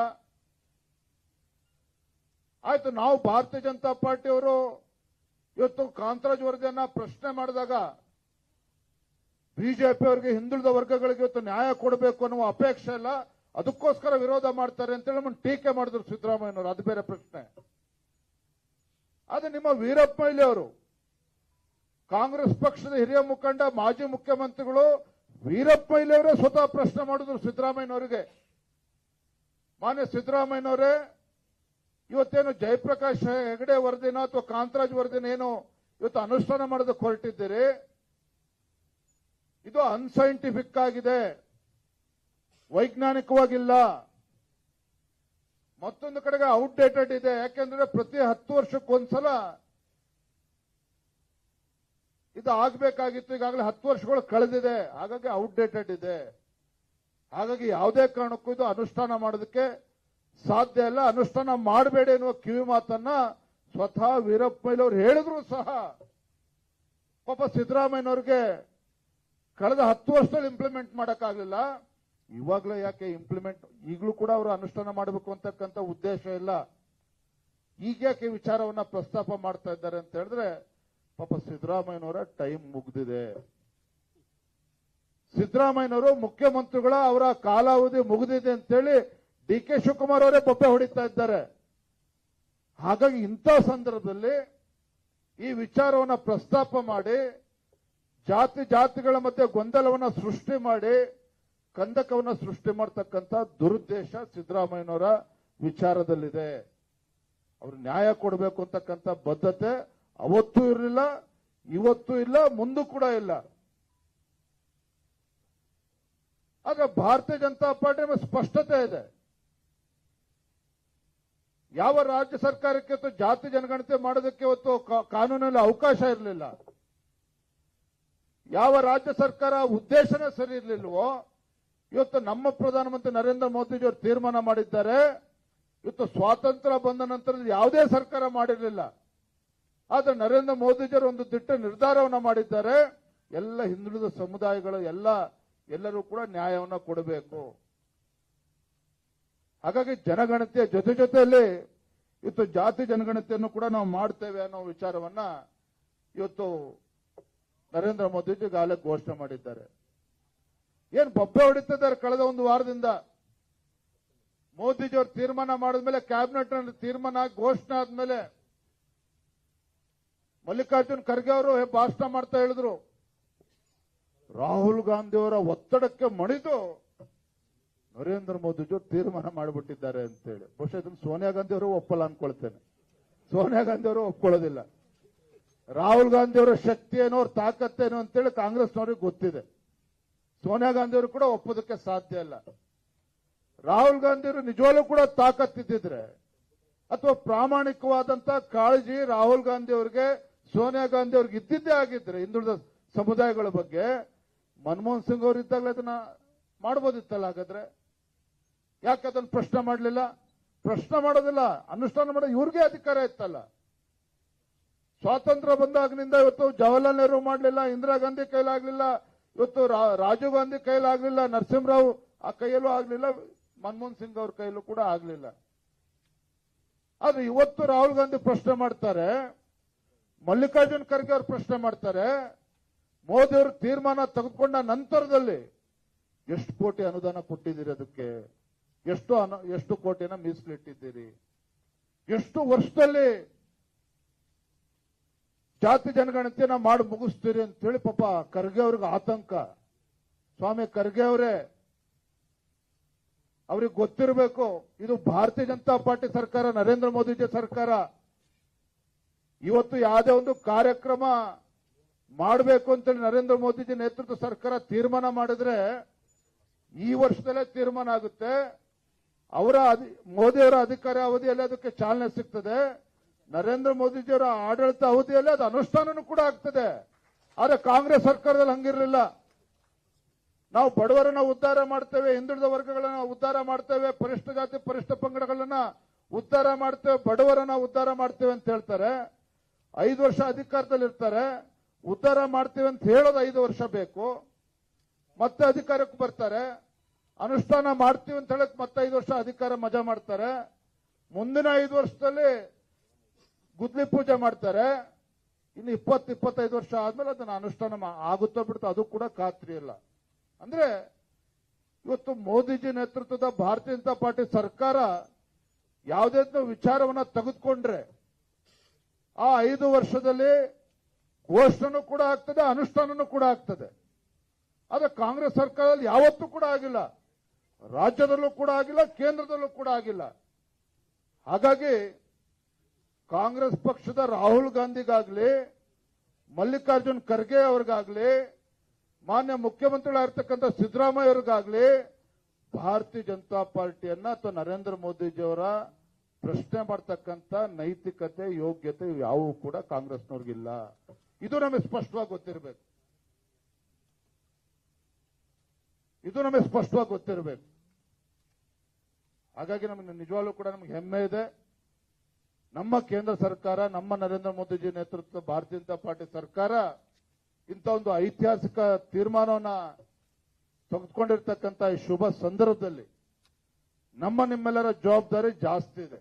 ಆಯ್ತು, ನಾವು ಭಾರತೀಯ ಜನತಾ ಪಾರ್ಟಿಯವರು ಇವತ್ತು ಕಾಂತರಾಜ್ ವರದಿಯನ್ನ ಪ್ರಶ್ನೆ ಮಾಡಿದಾಗ ಬಿಜೆಪಿ ಅವರಿಗೆ ಹಿಂದುಳಿದ ವರ್ಗಗಳಿಗೆ ಇವತ್ತು ನ್ಯಾಯ ಕೊಡಬೇಕು ಅನ್ನುವ ಅಪೇಕ್ಷೆ ಇಲ್ಲ, ಅದಕ್ಕೋಸ್ಕರ ವಿರೋಧ ಮಾಡ್ತಾರೆ ಅಂತೇಳಿ ಟೀಕೆ ಮಾಡಿದ್ರು ಸಿದ್ದರಾಮಯ್ಯನವರು. ಅದು ಬೇರೆ ಪ್ರಶ್ನೆ. ಆದ್ರೆ ನಿಮ್ಮ ವೀರಪ್ಪ ಮೊಯ್ಲಿ ಅವರು, ಕಾಂಗ್ರೆಸ್ ಪಕ್ಷದ ಹಿರಿಯ ಮುಖಂಡ, ಮಾಜಿ ಮುಖ್ಯಮಂತ್ರಿಗಳು ವೀರಪ್ಪ ಮೊಯ್ಲಿ ಅವರೇ ಸ್ವತಃ ಪ್ರಶ್ನೆ ಮಾಡಿದ್ರು ಸಿದ್ದರಾಮಯ್ಯನವರಿಗೆ. ಮಾನ್ಯ ಸಿದ್ದರಾಮಯ್ಯನವರೇ, ಇವತ್ತೇನು ಜಯಪ್ರಕಾಶ್ ಹೆಗಡೆ ವರದಿನ ಅಥವಾ ಕಾಂತರಾಜ್ ವರದಿನ ಏನು ಇವತ್ತು ಅನುಷ್ಠಾನ ಮಾಡೋದಕ್ಕೆ ಹೊರಟಿದ್ದೀರಿ, ಇದು ಅನ್ಸೈಂಟಿಫಿಕ್ ಆಗಿದೆ, ವೈಜ್ಞಾನಿಕವಾಗಿಲ್ಲ. ಮತ್ತೊಂದು ಕಡೆಗೆ ಔಟ್ಡೇಟೆಡ್ ಇದೆ. ಯಾಕೆಂದ್ರೆ ಪ್ರತಿ 10 ವರ್ಷಕ್ಕೊಂದ್ಸಲ ಇದು ಆಗಬೇಕಾಗಿತ್ತು. ಈಗಾಗಲೇ 10 ವರ್ಷಗಳು ಕಳೆದಿದೆ, ಹಾಗಾಗಿ ಔಟ್ಡೇಟೆಡ್ ಇದೆ. ಹಾಗಾಗಿ ಯಾವುದೇ ಕಾರಣಕ್ಕೂ ಇದು ಅನುಷ್ಠಾನ ಮಾಡೋದಕ್ಕೆ ಸಾಧ್ಯ ಇಲ್ಲ, ಅನುಷ್ಠಾನ ಮಾಡಬೇಡಿ ಎನ್ನುವ ಕಿವಿ ಮಾತನ್ನ ಸ್ವತಃ ವೀರಪ್ಪ ಮೊಯ್ಲಿ ಅವರು ಹೇಳಿದ್ರು ಸಹ ಪಾಪ ಸಿದ್ದರಾಮಯ್ಯನವ್ರಿಗೆ ಕಳೆದ 10 ವರ್ಷದಲ್ಲಿ ಇಂಪ್ಲಿಮೆಂಟ್ ಮಾಡಕ್ಕಾಗಲಿಲ್ಲ. ಇವಾಗಲೇ ಯಾಕೆ ಇಂಪ್ಲಿಮೆಂಟ್, ಈಗಲೂ ಕೂಡ ಅವರು ಅನುಷ್ಠಾನ ಮಾಡಬೇಕು ಅಂತಕ್ಕಂಥ ಉದ್ದೇಶ ಇಲ್ಲ. ಈಗ ಯಾಕೆ ವಿಚಾರವನ್ನ ಪ್ರಸ್ತಾಪ ಮಾಡ್ತಾ ಇದ್ದಾರೆ ಅಂತ ಹೇಳಿದ್ರೆ, ಪಾಪ ಸಿದ್ದರಾಮಯ್ಯನವರ ಟೈಮ್ ಮುಗ್ದಿದೆ. ಸಿದ್ದರಾಮಯ್ಯನವರು ಮುಖ್ಯಮಂತ್ರಿಗಳ ಅವರ ಕಾಲಾವಧಿ ಮುಗಿದಿದೆ ಅಂತೇಳಿ ಡಿ ಕೆ ಶಿವಕುಮಾರ್ ಅವರೇ ಬೊಬ್ಬೆ ಹೊಡಿತಾ ಇದ್ದಾರೆ. ಹಾಗಾಗಿ ಇಂಥ ಸಂದರ್ಭದಲ್ಲಿ ಈ ವಿಚಾರವನ್ನ ಪ್ರಸ್ತಾಪ ಮಾಡಿ ಜಾತಿಗಳ ಮಧ್ಯೆ ಗೊಂದಲವನ್ನ ಸೃಷ್ಟಿ ಮಾಡಿ ಕಂದಕವನ್ನ ಸೃಷ್ಟಿ ಮಾಡತಕ್ಕಂಥ ದುರುದ್ದೇಶ ಸಿದ್ದರಾಮಯ್ಯನವರ ವಿಚಾರದಲ್ಲಿದೆ. ಅವರು ನ್ಯಾಯ ಕೊಡಬೇಕು ಅಂತಕ್ಕಂಥ ಬದ್ಧತೆ ಅವತ್ತೂ ಇರಲಿಲ್ಲ, ಇವತ್ತೂ ಇಲ್ಲ, ಮುಂದೂ ಕೂಡ ಇಲ್ಲ. ಆಗ ಭಾರತೀಯ ಜನತಾ ಪಾರ್ಟಿ ಸ್ಪಷ್ಟತೆ ಇದೆ. ಯಾವ ರಾಜ್ಯ ಸರ್ಕಾರಕ್ಕೆ ಇವತ್ತು ಜಾತಿ ಜನಗಣತಿ ಮಾಡೋದಕ್ಕೆ ಇವತ್ತು ಕಾನೂನಲ್ಲಿ ಅವಕಾಶ ಇರಲಿಲ್ಲ, ಯಾವ ರಾಜ್ಯ ಸರ್ಕಾರ ಉದ್ದೇಶನೇ ಸರಿ ಇರಲಿಲ್ವೋ ಇವತ್ತು ನಮ್ಮ ಪ್ರಧಾನಮಂತ್ರಿ ನರೇಂದ್ರ ಮೋದಿಜಿಯವರು ತೀರ್ಮಾನ ಮಾಡಿದ್ದಾರೆ. ಇವತ್ತು ಸ್ವಾತಂತ್ರ್ಯ ಬಂದ ನಂತರ ಯಾವುದೇ ಸರ್ಕಾರ ಮಾಡಿರಲಿಲ್ಲ, ಆದ್ರೆ ನರೇಂದ್ರ ಮೋದಿಜಿಯವರು ಒಂದು ದಿಟ್ಟ ನಿರ್ಧಾರವನ್ನ ಮಾಡಿದ್ದಾರೆ. ಎಲ್ಲ ಹಿಂದುಳಿದ ಸಮುದಾಯಗಳು ಎಲ್ಲರೂ ಕೂಡ ನ್ಯಾಯವನ್ನ ಕೊಡಬೇಕು. ಹಾಗಾಗಿ ಜನಗಣತಿಯ ಜೊತೆಯಲ್ಲಿ ಇವತ್ತು ಜಾತಿ ಜನಗಣತಿಯನ್ನು ಕೂಡ ನಾವು ಮಾಡ್ತೇವೆ ಅನ್ನೋ ವಿಚಾರವನ್ನ ಇವತ್ತು ನರೇಂದ್ರ ಮೋದಿಜಿ ಈಗಾಗಲೇ ಘೋಷಣೆ ಮಾಡಿದ್ದಾರೆ. ಏನ್ ಬೊಬ್ಬೆ ಹೊಡಿತಿದ್ದಾರೆ ಕಳೆದ ಒಂದು ವಾರದಿಂದ. ಮೋದಿಜಿಯವರು ತೀರ್ಮಾನ ಮಾಡಿದ್ಮೇಲೆ ಕ್ಯಾಬಿನೆಟ್ ನಲ್ಲಿ ತೀರ್ಮಾನ ಘೋಷಣೆ ಆದ್ಮೇಲೆ ಮಲ್ಲಿಕಾರ್ಜುನ್ ಖರ್ಗೆ ಅವರು ಭಾಷಣ ಮಾಡ್ತಾ ಹೇಳಿದ್ರು, ರಾಹುಲ್ ಗಾಂಧಿ ಅವರ ಒತ್ತಡಕ್ಕೆ ಮಣಿದು ನರೇಂದ್ರ ಮೋದಿಜಿಯವರು ತೀರ್ಮಾನ ಮಾಡಿಬಿಟ್ಟಿದ್ದಾರೆ ಅಂತೇಳಿ. ಬಹುಶಃ ಇದನ್ನು ಸೋನಿಯಾ ಗಾಂಧಿ ಅವರು ಒಪ್ಪಲ್ಲ ಅನ್ಕೊಳ್ತೇನೆ. ಸೋನಿಯಾ ಗಾಂಧಿ ಅವರು ಒಪ್ಕೊಳ್ಳೋದಿಲ್ಲ. ರಾಹುಲ್ ಗಾಂಧಿ ಅವರ ಶಕ್ತಿ ಏನೋ, ಅವ್ರ ತಾಕತ್ತೇನೋ ಅಂತೇಳಿ ಕಾಂಗ್ರೆಸ್ನವ್ರಿಗೆ ಗೊತ್ತಿದೆ. ಸೋನಿಯಾ ಗಾಂಧಿ ಅವರು ಕೂಡ ಒಪ್ಪೋದಕ್ಕೆ ಸಾಧ್ಯ ಇಲ್ಲ. ರಾಹುಲ್ ಗಾಂಧಿ ಅವರು ನಿಜವಾಗ್ಲೂ ಕೂಡ ತಾಕತ್ತಿದ್ದಿದ್ರೆ ಅಥವಾ ಪ್ರಾಮಾಣಿಕವಾದಂತ ಕಾಳಜಿ ರಾಹುಲ್ ಗಾಂಧಿ ಅವರಿಗೆ, ಸೋನಿಯಾ ಗಾಂಧಿ ಅವ್ರಿಗೆ ಇದ್ದಿದ್ದೇ ಆಗಿದ್ರೆ ಹಿಂದುಳಿದ ಸಮುದಾಯಗಳ ಬಗ್ಗೆ, ಮನಮೋಹನ್ ಸಿಂಗ್ ಅವರು ಇದ್ದಾಗಲೇ ಅದನ್ನ ಮಾಡ್ಬೋದಿತ್ತಲ್ಲ. ಹಾಗಾದ್ರೆ ಯಾಕೆ ಅದನ್ನು ಪ್ರಶ್ನೆ ಮಾಡಲಿಲ್ಲ? ಪ್ರಶ್ನೆ ಮಾಡೋದಿಲ್ಲ, ಅನುಷ್ಠಾನ ಮಾಡೋ ಇವ್ರಿಗೆ ಅಧಿಕಾರ ಇತ್ತಲ್ಲ. ಸ್ವಾತಂತ್ರ್ಯ ಬಂದಾಗಿನಿಂದ ಇವತ್ತು ಜವಾಹರ್ಲಾಲ್ ನೆಹರು ಮಾಡಲಿಲ್ಲ, ಇಂದಿರಾ ಗಾಂಧಿ ಕೈಲಾಗ್ಲಿಲ್ಲ, ಇವತ್ತು ರಾಜೀವ್ ಗಾಂಧಿ ಕೈಲಾಗ್ಲಿಲ್ಲ, ನರಸಿಂಹರಾವ್ ಆ ಕೈಯಲ್ಲೂ ಆಗ್ಲಿಲ್ಲ, ಮನಮೋಹನ್ ಸಿಂಗ್ ಅವ್ರ ಕೈಯಲ್ಲೂ ಕೂಡ ಆಗ್ಲಿಲ್ಲ. ಆದ್ರೆ ಇವತ್ತು ರಾಹುಲ್ ಗಾಂಧಿ ಪ್ರಶ್ನೆ ಮಾಡ್ತಾರೆ, ಮಲ್ಲಿಕಾರ್ಜುನ್ ಖರ್ಗೆ ಅವರು ಪ್ರಶ್ನೆ ಮಾಡ್ತಾರೆ, ಮೋದಿ ಅವರು ತೀರ್ಮಾನ ತೆಗೆದುಕೊಂಡ ನಂತರದಲ್ಲಿ ಎಷ್ಟು ಕೋಟಿ ಅನುದಾನ ಕೊಟ್ಟಿದ್ದೀರಿ, ಅದಕ್ಕೆ ಎಷ್ಟು ಕೋಟಿನ ಮೀಸಲಿಟ್ಟಿದ್ದೀರಿ, ಎಷ್ಟು ವರ್ಷದಲ್ಲಿ ಜಾತಿ ಜನಗಣತಿಯನ್ನ ಮಾಡಿ ಮುಗಿಸ್ತೀರಿ ಅಂತ ಹೇಳಿ ಪಾಪ ಖರ್ಗೆ ಅವ್ರಿಗೆ ಆತಂಕ. ಸ್ವಾಮಿ ಖರ್ಗೆ ಅವರೇ, ಅವ್ರಿಗೆ ಗೊತ್ತಿರಬೇಕು ಇದು ಭಾರತೀಯ ಜನತಾ ಪಾರ್ಟಿ ಸರ್ಕಾರ, ನರೇಂದ್ರ ಮೋದಿಜಿ ಸರ್ಕಾರ. ಇವತ್ತು ಯಾವುದೇ ಒಂದು ಕಾರ್ಯಕ್ರಮ ಮಾಡಬೇಕು ಅಂತೇಳಿ ನರೇಂದ್ರ ಮೋದಿಜಿ ನೇತೃತ್ವ ಸರ್ಕಾರ ತೀರ್ಮಾನ ಮಾಡಿದ್ರೆ ಈ ವರ್ಷದಲ್ಲೇ ತೀರ್ಮಾನ ಆಗುತ್ತೆ. ಮೋದಿಯವರ ಅಧಿಕಾರ ಅವಧಿಯಲ್ಲಿ ಅದಕ್ಕೆ ಚಾಲನೆ ಸಿಗ್ತದೆ. ನರೇಂದ್ರ ಮೋದಿಜಿಯವರ ಆಡಳಿತ ಅವಧಿಯಲ್ಲಿ ಅದು ಅನುಷ್ಠಾನನೂ ಕೂಡ ಆಗ್ತದೆ. ಆದ್ರೆ ಕಾಂಗ್ರೆಸ್ ಸರ್ಕಾರದಲ್ಲಿ ಹಂಗಿರಲಿಲ್ಲ. ನಾವು ಬಡವರನ್ನ ಉದ್ಧಾರ ಮಾಡ್ತೇವೆ, ಹಿಂದುಳಿದ ವರ್ಗಗಳನ್ನ ಉದ್ಧಾರ ಮಾಡ್ತೇವೆ, ಪರಿಷ್ಠ ಜಾತಿ ಪರಿಷ್ಠ ಪಂಗಡಗಳನ್ನ ಉದ್ಧಾರ ಮಾಡ್ತೇವೆ, ಬಡವರನ್ನ ಉದ್ಧಾರ ಮಾಡ್ತೇವೆ ಅಂತ ಹೇಳ್ತಾರೆ. 5 ವರ್ಷ ಅಧಿಕಾರದಲ್ಲಿರ್ತಾರೆ, ಉದ್ಧಾರ ಮಾಡ್ತೇವೆ ಅಂತ ಹೇಳೋದು 5 ವರ್ಷ ಬೇಕು. ಮತ್ತೆ ಅಧಿಕಾರಕ್ಕೆ ಬರ್ತಾರೆ, ಅನುಷ್ಠಾನ ಮಾಡ್ತೀವಿ ಅಂತ ಹೇಳಕ್ ಮತ್ತೆ 5 ವರ್ಷ ಅಧಿಕಾರ ಮಜಾ ಮಾಡ್ತಾರೆ. ಮುಂದಿನ 5 ವರ್ಷದಲ್ಲಿ ಗುದ್ಲಿ ಪೂಜೆ ಮಾಡ್ತಾರೆ. ಇನ್ನು 20-25 ವರ್ಷ ಆದ್ಮೇಲೆ ಅದನ್ನ ಅನುಷ್ಠಾನ ಆಗುತ್ತೋ ಬಿಡುತ್ತೋ ಅದು ಕೂಡ ಖಾತ್ರಿ ಇಲ್ಲ. ಅಂದ್ರೆ ಇವತ್ತು ಮೋದಿಜಿ ನೇತೃತ್ವದ ಭಾರತೀಯ ಜನತಾ ಪಾರ್ಟಿ ಸರ್ಕಾರ ಯಾವುದೇ ವಿಚಾರವನ್ನ ತೆಗೆದುಕೊಂಡ್ರೆ ಆ 5 ವರ್ಷದಲ್ಲಿ ಘೋಷಣೆನೂ ಕೂಡ ಆಗ್ತದೆ, ಅನುಷ್ಠಾನನೂ ಕೂಡ ಆಗ್ತದೆ. ಆದ್ರೆ ಕಾಂಗ್ರೆಸ್ ಸರ್ಕಾರದಲ್ಲಿ ಯಾವತ್ತೂ ಕೂಡ ಆಗಿಲ್ಲ, ರಾಜ್ಯದಲ್ಲೂ ಕೂಡ ಆಗಿಲ್ಲ, ಕೇಂದ್ರದಲ್ಲೂ ಕೂಡ ಆಗಿಲ್ಲ. ಹಾಗಾಗಿ ಕಾಂಗ್ರೆಸ್ ಪಕ್ಷದ ರಾಹುಲ್ ಗಾಂಧಿಗಾಗ್ಲಿ, ಮಲ್ಲಿಕಾರ್ಜುನ್ ಖರ್ಗೆ ಅವ್ರಿಗಾಗ್ಲಿ, ಮಾನ್ಯ ಮುಖ್ಯಮಂತ್ರಿಗಳಾಗಿರ್ತಕ್ಕಂಥ ಸಿದ್ದರಾಮಯ್ಯ ಅವ್ರಿಗಾಗ್ಲಿ ಭಾರತೀಯ ಜನತಾ ಪಾರ್ಟಿಯನ್ನ ಅಥವಾ ನರೇಂದ್ರ ಮೋದಿಜಿಯವರ ಪ್ರಶ್ನೆ ಮಾಡ್ತಕ್ಕಂಥ ನೈತಿಕತೆ, ಯೋಗ್ಯತೆ ಯಾವುವು ಕೂಡ ಕಾಂಗ್ರೆಸ್ನವ್ರಿಗಿಲ್ಲ. ಇದು ನಮಗೆ ಸ್ಪಷ್ಟವಾಗಿ ಗೊತ್ತಿರಬೇಕು. ಹಾಗಾಗಿ ನಮಗೆ ನಿಜವಾಗ್ಲೂ ಕೂಡ ನಮಗೆ ಹೆಮ್ಮೆ ಇದೆ. ನಮ್ಮ ಕೇಂದ್ರ ಸರ್ಕಾರ, ನಮ್ಮ ನರೇಂದ್ರ ಮೋದಿಜಿ ನೇತೃತ್ವದ ಭಾರತೀಯ ಜನತಾ ಪಾರ್ಟಿ ಸರ್ಕಾರ ಇಂಥ ಒಂದು ಐತಿಹಾಸಿಕ ತೀರ್ಮಾನವನ್ನ ತೆಗೆದುಕೊಂಡಿರ್ತಕ್ಕಂಥ ಈ ಶುಭ ಸಂದರ್ಭದಲ್ಲಿ ನಿಮ್ಮೆಲ್ಲರ ಜವಾಬ್ದಾರಿ ಜಾಸ್ತಿ ಇದೆ.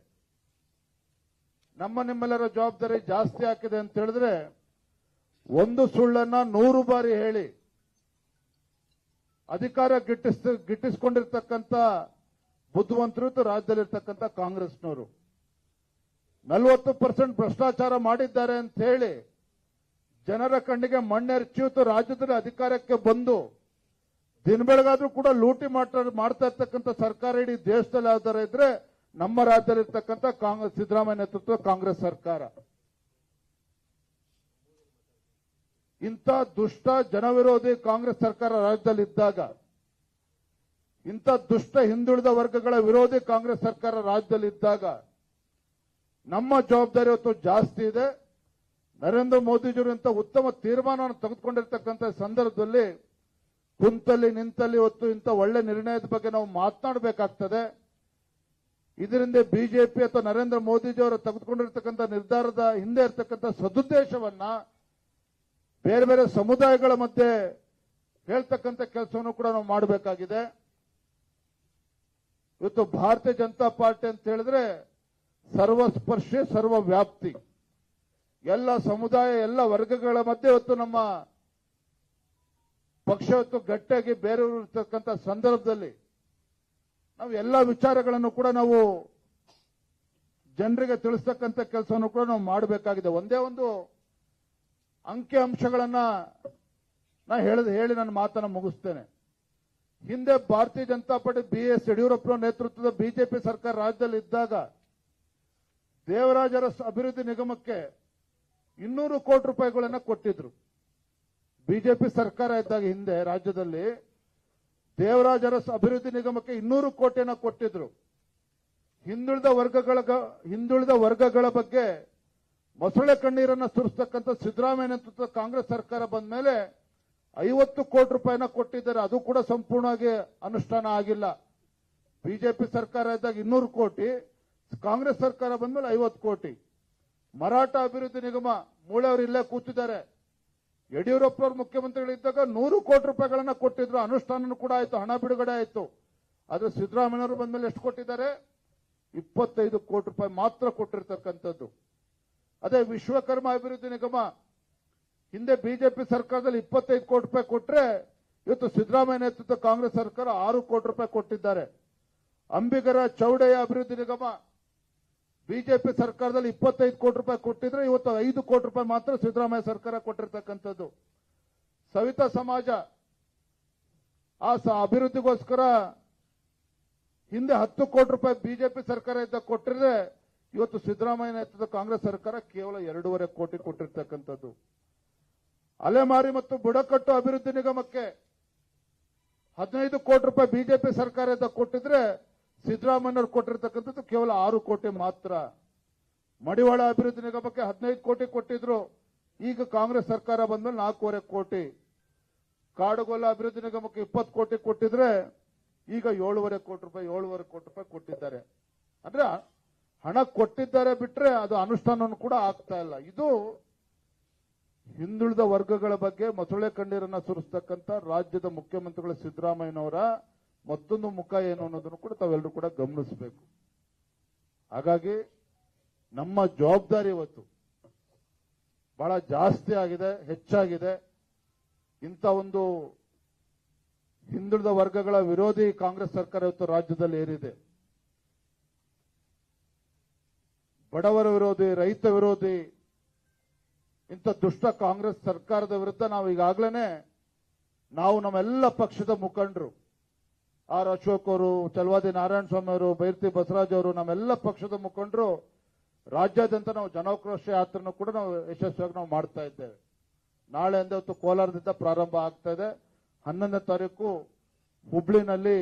ನಿಮ್ಮೆಲ್ಲರ ಜವಾಬ್ದಾರಿ ಜಾಸ್ತಿ ಆಗಿದೆ ಅಂತ ಹೇಳಿದ್ರೆ, ಒಂದು ಸುಳ್ಳನ್ನ 100 ಬಾರಿ ಹೇಳಿ ಅಧಿಕಾರ ಗಿಟ್ಟಿಸಿಕೊಂಡಿರ್ತಕ್ಕಂಥ ಬುದ್ಧಿವಂತರು ರಾಜ್ಯದಲ್ಲಿರ್ತಕ್ಕಂಥ ಕಾಂಗ್ರೆಸ್ನವರು 40% ಭ್ರಷ್ಟಾಚಾರ ಮಾಡಿದ್ದಾರೆ ಅಂತ ಹೇಳಿ ಜನರ ಕಣ್ಣಿಗೆ ಮಣ್ಣೆರಚಿತ್ತು ರಾಜ್ಯದಲ್ಲಿ ಅಧಿಕಾರಕ್ಕೆ ಬಂದು ದಿನ ಬೆಳಗಾದ್ರೂ ಕೂಡ ಲೂಟಿ ಮಾಡ್ತಾ ಇರ್ತಕ್ಕಂಥ ಸರ್ಕಾರ ಇಡೀ ದೇಶದಲ್ಲಿ ಯಾವ್ದಾರ ಇದ್ರೆ ನಮ್ಮ ರಾಜ್ಯದಲ್ಲಿ ಇರ್ತಕ್ಕಂಥ ಕಾಂಗ್ರೆಸ್ ಸಿದ್ದರಾಮಯ್ಯ ನೇತೃತ್ವದ ಕಾಂಗ್ರೆಸ್ ಸರ್ಕಾರ. ಇಂಥ ದುಷ್ಟ ಜನವಿರೋಧಿ ಕಾಂಗ್ರೆಸ್ ಸರ್ಕಾರ ರಾಜ್ಯದಲ್ಲಿ ಇದ್ದಾಗ, ಇಂಥ ದುಷ್ಟ ಹಿಂದುಳಿದ ವರ್ಗಗಳ ವಿರೋಧಿ ಕಾಂಗ್ರೆಸ್ ಸರ್ಕಾರ ರಾಜ್ಯದಲ್ಲಿ ಇದ್ದಾಗ ನಮ್ಮ ಜವಾಬ್ದಾರಿ ಇವತ್ತು ಜಾಸ್ತಿ ಇದೆ. ನರೇಂದ್ರ ಮೋದಿಜಿಯವರು ಇಂಥ ಉತ್ತಮ ತೀರ್ಮಾನವನ್ನು ತೆಗೆದುಕೊಂಡಿರ್ತಕ್ಕಂಥ ಸಂದರ್ಭದಲ್ಲಿ ಕುಂತಲ್ಲಿ ನಿಂತಲ್ಲಿ ಇವತ್ತು ಇಂಥ ಒಳ್ಳೆ ನಿರ್ಣಯದ ಬಗ್ಗೆ ನಾವು ಮಾತನಾಡಬೇಕಾಗ್ತದೆ. ಇದರಿಂದ ಬಿಜೆಪಿ ಅಥವಾ ನರೇಂದ್ರ ಮೋದಿಜಿಯವರು ತೆಗೆದುಕೊಂಡಿರ್ತಕ್ಕಂಥ ನಿರ್ಧಾರದ ಹಿಂದೆ ಇರತಕ್ಕಂಥ ಸದುದ್ದೇಶವನ್ನ ಬೇರೆ ಬೇರೆ ಸಮುದಾಯಗಳ ಮಧ್ಯೆ ಹೇಳ್ತಕ್ಕಂಥ ಕೆಲಸವನ್ನು ಕೂಡ ನಾವು ಮಾಡಬೇಕಾಗಿದೆ. ಇವತ್ತು ಭಾರತೀಯ ಜನತಾ ಪಾರ್ಟಿ ಅಂತ ಹೇಳಿದ್ರೆ ಸರ್ವಸ್ಪರ್ಶಿ ಸರ್ವವ್ಯಾಪ್ತಿ, ಎಲ್ಲ ಸಮುದಾಯ ಎಲ್ಲ ವರ್ಗಗಳ ಮಧ್ಯೆ ಇವತ್ತು ನಮ್ಮ ಪಕ್ಷ ಇವತ್ತು ಗಟ್ಟಿಯಾಗಿ ಬೇರೆಯವರು ಇರ್ತಕ್ಕಂಥ ಸಂದರ್ಭದಲ್ಲಿ ನಾವು ಎಲ್ಲ ವಿಚಾರಗಳನ್ನು ಕೂಡ ನಾವು ಜನರಿಗೆ ತಿಳಿಸ್ತಕ್ಕಂಥ ಕೆಲಸವನ್ನು ಕೂಡ ನಾವು ಮಾಡಬೇಕಾಗಿದೆ. ಒಂದೇ ಒಂದು ಅಂಕಿ ಅಂಶಗಳನ್ನ ಹೇಳಿ ನನ್ನ ಮಾತನ್ನ ಮುಗಿಸ್ತೇನೆ. ಹಿಂದೆ ಭಾರತೀಯ ಜನತಾ ಪಾರ್ಟಿ BS ಯಡಿಯೂರಪ್ಪ ನೇತೃತ್ವದ ಬಿಜೆಪಿ ಸರ್ಕಾರ ರಾಜ್ಯದಲ್ಲಿ ಇದ್ದಾಗ ದೇವರಾಜ ಅರಸು ಅಭಿವೃದ್ಧಿ ನಿಗಮಕ್ಕೆ 200 ಕೋಟಿ ರೂಪಾಯಿಗಳನ್ನ ಕೊಟ್ಟಿದ್ರು. ಬಿಜೆಪಿ ಸರ್ಕಾರ ಇದ್ದಾಗ ಹಿಂದೆ ರಾಜ್ಯದಲ್ಲಿ ದೇವರಾಜ ಅರಸು ಅಭಿವೃದ್ಧಿ ನಿಗಮಕ್ಕೆ 200 ಕೋಟಿಯನ್ನ ಕೊಟ್ಟಿದ್ರು. ಹಿಂದುಳಿದ ವರ್ಗಗಳ ಬಗ್ಗೆ ಮೊಸಳೆ ಕಣ್ಣೀರನ್ನ ಸುರಿಸ್ತಕ್ಕಂಥ ಸಿದ್ದರಾಮಯ್ಯ ನೇತೃತ್ವದ ಕಾಂಗ್ರೆಸ್ ಸರ್ಕಾರ ಬಂದ ಮೇಲೆ 50 ಕೋಟಿ ರೂಪಾಯಿನ ಕೊಟ್ಟಿದ್ದಾರೆ. ಅದು ಕೂಡ ಸಂಪೂರ್ಣವಾಗಿ ಅನುಷ್ಠಾನ ಆಗಿಲ್ಲ. ಬಿಜೆಪಿ ಸರ್ಕಾರ ಇದ್ದಾಗ 200 ಕೋಟಿ, ಕಾಂಗ್ರೆಸ್ ಸರ್ಕಾರ ಬಂದ್ಮೇಲೆ 50 ಕೋಟಿ. ಮರಾಠ ಅಭಿವೃದ್ಧಿ ನಿಗಮ ಮೂಳೆಯವರು ಇಲ್ಲೇ ಕೂತಿದ್ದಾರೆ. ಯಡಿಯೂರಪ್ಪನವರು ಮುಖ್ಯಮಂತ್ರಿಗಳಿದ್ದಾಗ 100 ಕೋಟಿ ರೂಪಾಯಿಗಳನ್ನ ಕೊಟ್ಟಿದ್ರು. ಅನುಷ್ಠಾನ ಕೂಡ ಆಯ್ತು, ಹಣ ಬಿಡುಗಡೆ ಆಯ್ತು. ಆದ್ರೆ ಸಿದ್ದರಾಮಯ್ಯವರು ಬಂದ್ಮೇಲೆ ಎಷ್ಟು ಕೊಟ್ಟಿದ್ದಾರೆ? 25 ಕೋಟಿ ರೂಪಾಯಿ ಮಾತ್ರ ಕೊಟ್ಟಿರ್ತಕ್ಕಂಥದ್ದು. ಅದೇ ವಿಶ್ವಕರ್ಮ ಅಭಿವೃದ್ಧಿ ನಿಗಮ ಹಿಂದೆ ಬಿಜೆಪಿ ಸರ್ಕಾರದಲ್ಲಿ 25 ಕೋಟಿ ರೂಪಾಯಿ ಕೊಟ್ರೆ ಇವತ್ತು ಸಿದ್ದರಾಮಯ್ಯ ನೇತೃತ್ವ ಕಾಂಗ್ರೆಸ್ ಸರ್ಕಾರ 6 ಕೋಟಿ ರೂಪಾಯಿ ಕೊಟ್ಟಿದ್ದಾರೆ. ಅಂಬಿಗರ ಚೌಡೆಯ ಅಭಿವೃದ್ಧಿ ನಿಗಮ ಬಿಜೆಪಿ ಸರ್ಕಾರದಲ್ಲಿ 25 ಕೋಟಿ ರೂಪಾಯಿ ಕೊಟ್ಟಿದ್ರೆ ಇವತ್ತು 5 ಕೋಟಿ ರೂಪಾಯಿ ಮಾತ್ರ ಸಿದ್ದರಾಮಯ್ಯ ಸರ್ಕಾರ ಕೊಟ್ಟಿರ್ತಕ್ಕಂಥದ್ದು. ಸವಿತಾ ಸಮಾಜ ಆ ಅಭಿವೃದ್ಧಿಗೋಸ್ಕರ ಹಿಂದೆ 10 ಕೋಟಿ ರೂಪಾಯಿ ಬಿಜೆಪಿ ಸರ್ಕಾರ ಇದ್ದಾಗ ಕೊಟ್ಟಿದ್ರೆ ಇವತ್ತು ಸಿದ್ದರಾಮಯ್ಯ ನೇತೃತ್ವದ ಕಾಂಗ್ರೆಸ್ ಸರ್ಕಾರ ಕೇವಲ 2.5 ಕೋಟಿ ಕೊಟ್ಟಿರ್ತಕ್ಕಂಥದ್ದು. ಅಲೆಮಾರಿ ಮತ್ತು ಬುಡಕಟ್ಟು ಅಭಿವೃದ್ಧಿ ನಿಗಮಕ್ಕೆ 15 ಕೋಟಿ ರೂಪಾಯಿ ಬಿಜೆಪಿ ಸರ್ಕಾರ ಇದ್ದಾಗ ಕೊಟ್ಟಿದ್ರೆ ಸಿದ್ದರಾಮಯ್ಯನವರು ಕೊಟ್ಟಿರ್ತಕ್ಕಂಥದ್ದು ಕೇವಲ 6 ಕೋಟಿ ಮಾತ್ರ. ಮಡಿವಾಳ ಅಭಿವೃದ್ಧಿ ನಿಗಮಕ್ಕೆ 15 ಕೋಟಿ ಕೊಟ್ಟಿದ್ರು. ಈಗ ಕಾಂಗ್ರೆಸ್ ಸರ್ಕಾರ ಬಂದ್ಮೇಲೆ 4.5 ಕೋಟಿ. ಕಾಡುಗೊಲ್ಲ ಅಭಿವೃದ್ಧಿ ನಿಗಮಕ್ಕೆ 20 ಕೋಟಿ ಕೊಟ್ಟಿದ್ರೆ ಈಗ 7.5 ಕೋಟಿ ರೂಪಾಯಿ ಕೊಟ್ಟಿದ್ದಾರೆ. ಅಂದ್ರೆ ಹಣ ಕೊಟ್ಟಿದ್ದಾರೆ ಬಿಟ್ರೆ ಅದು ಅನುಷ್ಠಾನವನ್ನು ಕೂಡ ಆಗ್ತಾ ಇಲ್ಲ. ಇದು ಹಿಂದುಳಿದ ವರ್ಗಗಳ ಬಗ್ಗೆ ಮೊಸಳೆ ಕಣ್ಣೀರನ್ನ ಸುರಿಸ್ತಕ್ಕಂಥ ರಾಜ್ಯದ ಮುಖ್ಯಮಂತ್ರಿಗಳ ಸಿದ್ದರಾಮಯ್ಯನವರ ಮತ್ತೊಂದು ಮುಖ ಏನು ಅನ್ನೋದನ್ನು ಕೂಡ ತಾವೆಲ್ಲರೂ ಕೂಡ ಗಮನಿಸಬೇಕು. ಹಾಗಾಗಿ ನಮ್ಮ ಜವಾಬ್ದಾರಿ ಇವತ್ತು ಬಹಳ ಜಾಸ್ತಿ ಆಗಿದೆ, ಹೆಚ್ಚಾಗಿದೆ. ಇಂಥ ಒಂದು ಹಿಂದುಳಿದ ವರ್ಗಗಳ ವಿರೋಧಿ ಕಾಂಗ್ರೆಸ್ ಸರ್ಕಾರ ಇವತ್ತು ರಾಜ್ಯದಲ್ಲಿ ಏರಿದೆ. ಬಡವರ ವಿರೋಧಿ, ರೈತ ವಿರೋಧಿ ಇಂಥ ದುಷ್ಟ ಕಾಂಗ್ರೆಸ್ ಸರ್ಕಾರದ ವಿರುದ್ಧ ನಾವು ಈಗಾಗಲೇ ನಮ್ಮೆಲ್ಲ ಪಕ್ಷದ ಮುಖಂಡರು ಆರ್ ಅಶೋಕ್ ಅವರು, ಚಲವಾದಿ ನಾರಾಯಣ ಸ್ವಾಮಿ ಅವರು, ಬೈರ್ತಿ ಬಸವರಾಜ್ ಅವರು, ನಮ್ಮೆಲ್ಲ ಪಕ್ಷದ ಮುಖಂಡರು ರಾಜ್ಯಾದ್ಯಂತ ನಾವು ಜನಾಕ್ರೋಶ ಯಾತ್ರೆಯನ್ನು ಕೂಡ ನಾವು ಯಶಸ್ವಿಯಾಗಿ ನಾವು ಮಾಡ್ತಾ ಇದ್ದೇವೆ. ನಾಳೆಯಿಂದ ಇವತ್ತು ಕೋಲಾರದಿಂದ ಪ್ರಾರಂಭ ಆಗ್ತಾ ಇದೆ. 11ನೇ ತಾರೀಕು ಹುಬ್ಳಿನಲ್ಲಿ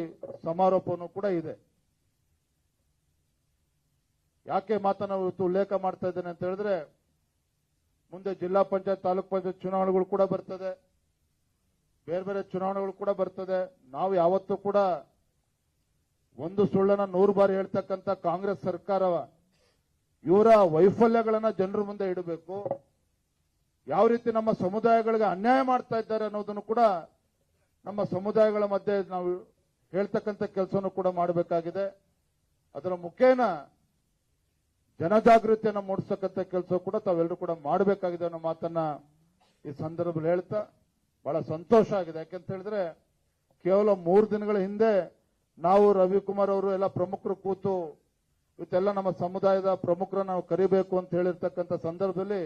ಸಮಾರೋಪನೂ ಕೂಡ ಇದೆ. ಯಾಕೆ ಮಾತನ್ನು ಇವತ್ತು ಉಲ್ಲೇಖ ಮಾಡ್ತಾ ಇದ್ದೇನೆ ಅಂತ ಹೇಳಿದ್ರೆ, ಮುಂದೆ ಜಿಲ್ಲಾ ಪಂಚಾಯತ್, ತಾಲೂಕ್ ಪಂಚಾಯತ್ ಚುನಾವಣೆಗಳು ಕೂಡ ಬರ್ತದೆ, ಬೇರೆ ಬೇರೆ ಚುನಾವಣೆಗಳು ಕೂಡ ಬರ್ತದೆ. ನಾವು ಯಾವತ್ತೂ ಕೂಡ ಒಂದು ಸುಳ್ಳನ್ನ 100 ಬಾರಿ ಹೇಳ್ತಕ್ಕಂಥ ಕಾಂಗ್ರೆಸ್ ಸರ್ಕಾರ ಇವರ ವೈಫಲ್ಯಗಳನ್ನ ಜನರ ಮುಂದೆ ಇಡಬೇಕು. ಯಾವ ರೀತಿ ನಮ್ಮ ಸಮುದಾಯಗಳಿಗೆ ಅನ್ಯಾಯ ಮಾಡ್ತಾ ಇದ್ದಾರೆ ಅನ್ನೋದನ್ನು ಕೂಡ ನಮ್ಮ ಸಮುದಾಯಗಳ ಮಧ್ಯೆ ನಾವು ಹೇಳ್ತಕ್ಕಂಥ ಕೆಲಸವನ್ನು ಕೂಡ ಮಾಡಬೇಕಾಗಿದೆ. ಅದರ ಮುಖೇನ ಜನಜಾಗೃತಿಯನ್ನು ಮೂಡಿಸತಕ್ಕಂಥ ಕೆಲಸ ಕೂಡ ತಾವೆಲ್ಲರೂ ಕೂಡ ಮಾಡಬೇಕಾಗಿದೆ ಅನ್ನೋ ಮಾತನ್ನ ಈ ಸಂದರ್ಭದಲ್ಲಿ ಹೇಳ್ತಾ ಬಹಳ ಸಂತೋಷ ಆಗಿದೆ. ಯಾಕೆಂತ ಹೇಳಿದ್ರೆ ಕೇವಲ 3 ದಿನಗಳ ಹಿಂದೆ ನಾವು ರವಿಕುಮಾರ್ ಅವರು ಎಲ್ಲ ಪ್ರಮುಖರು ಕೂತು ಇವತ್ತೆಲ್ಲ ನಮ್ಮ ಸಮುದಾಯದ ಪ್ರಮುಖರನ್ನ ನಾವು ಕರಿಬೇಕು ಅಂತ ಹೇಳಿರ್ತಕ್ಕಂಥ ಸಂದರ್ಭದಲ್ಲಿ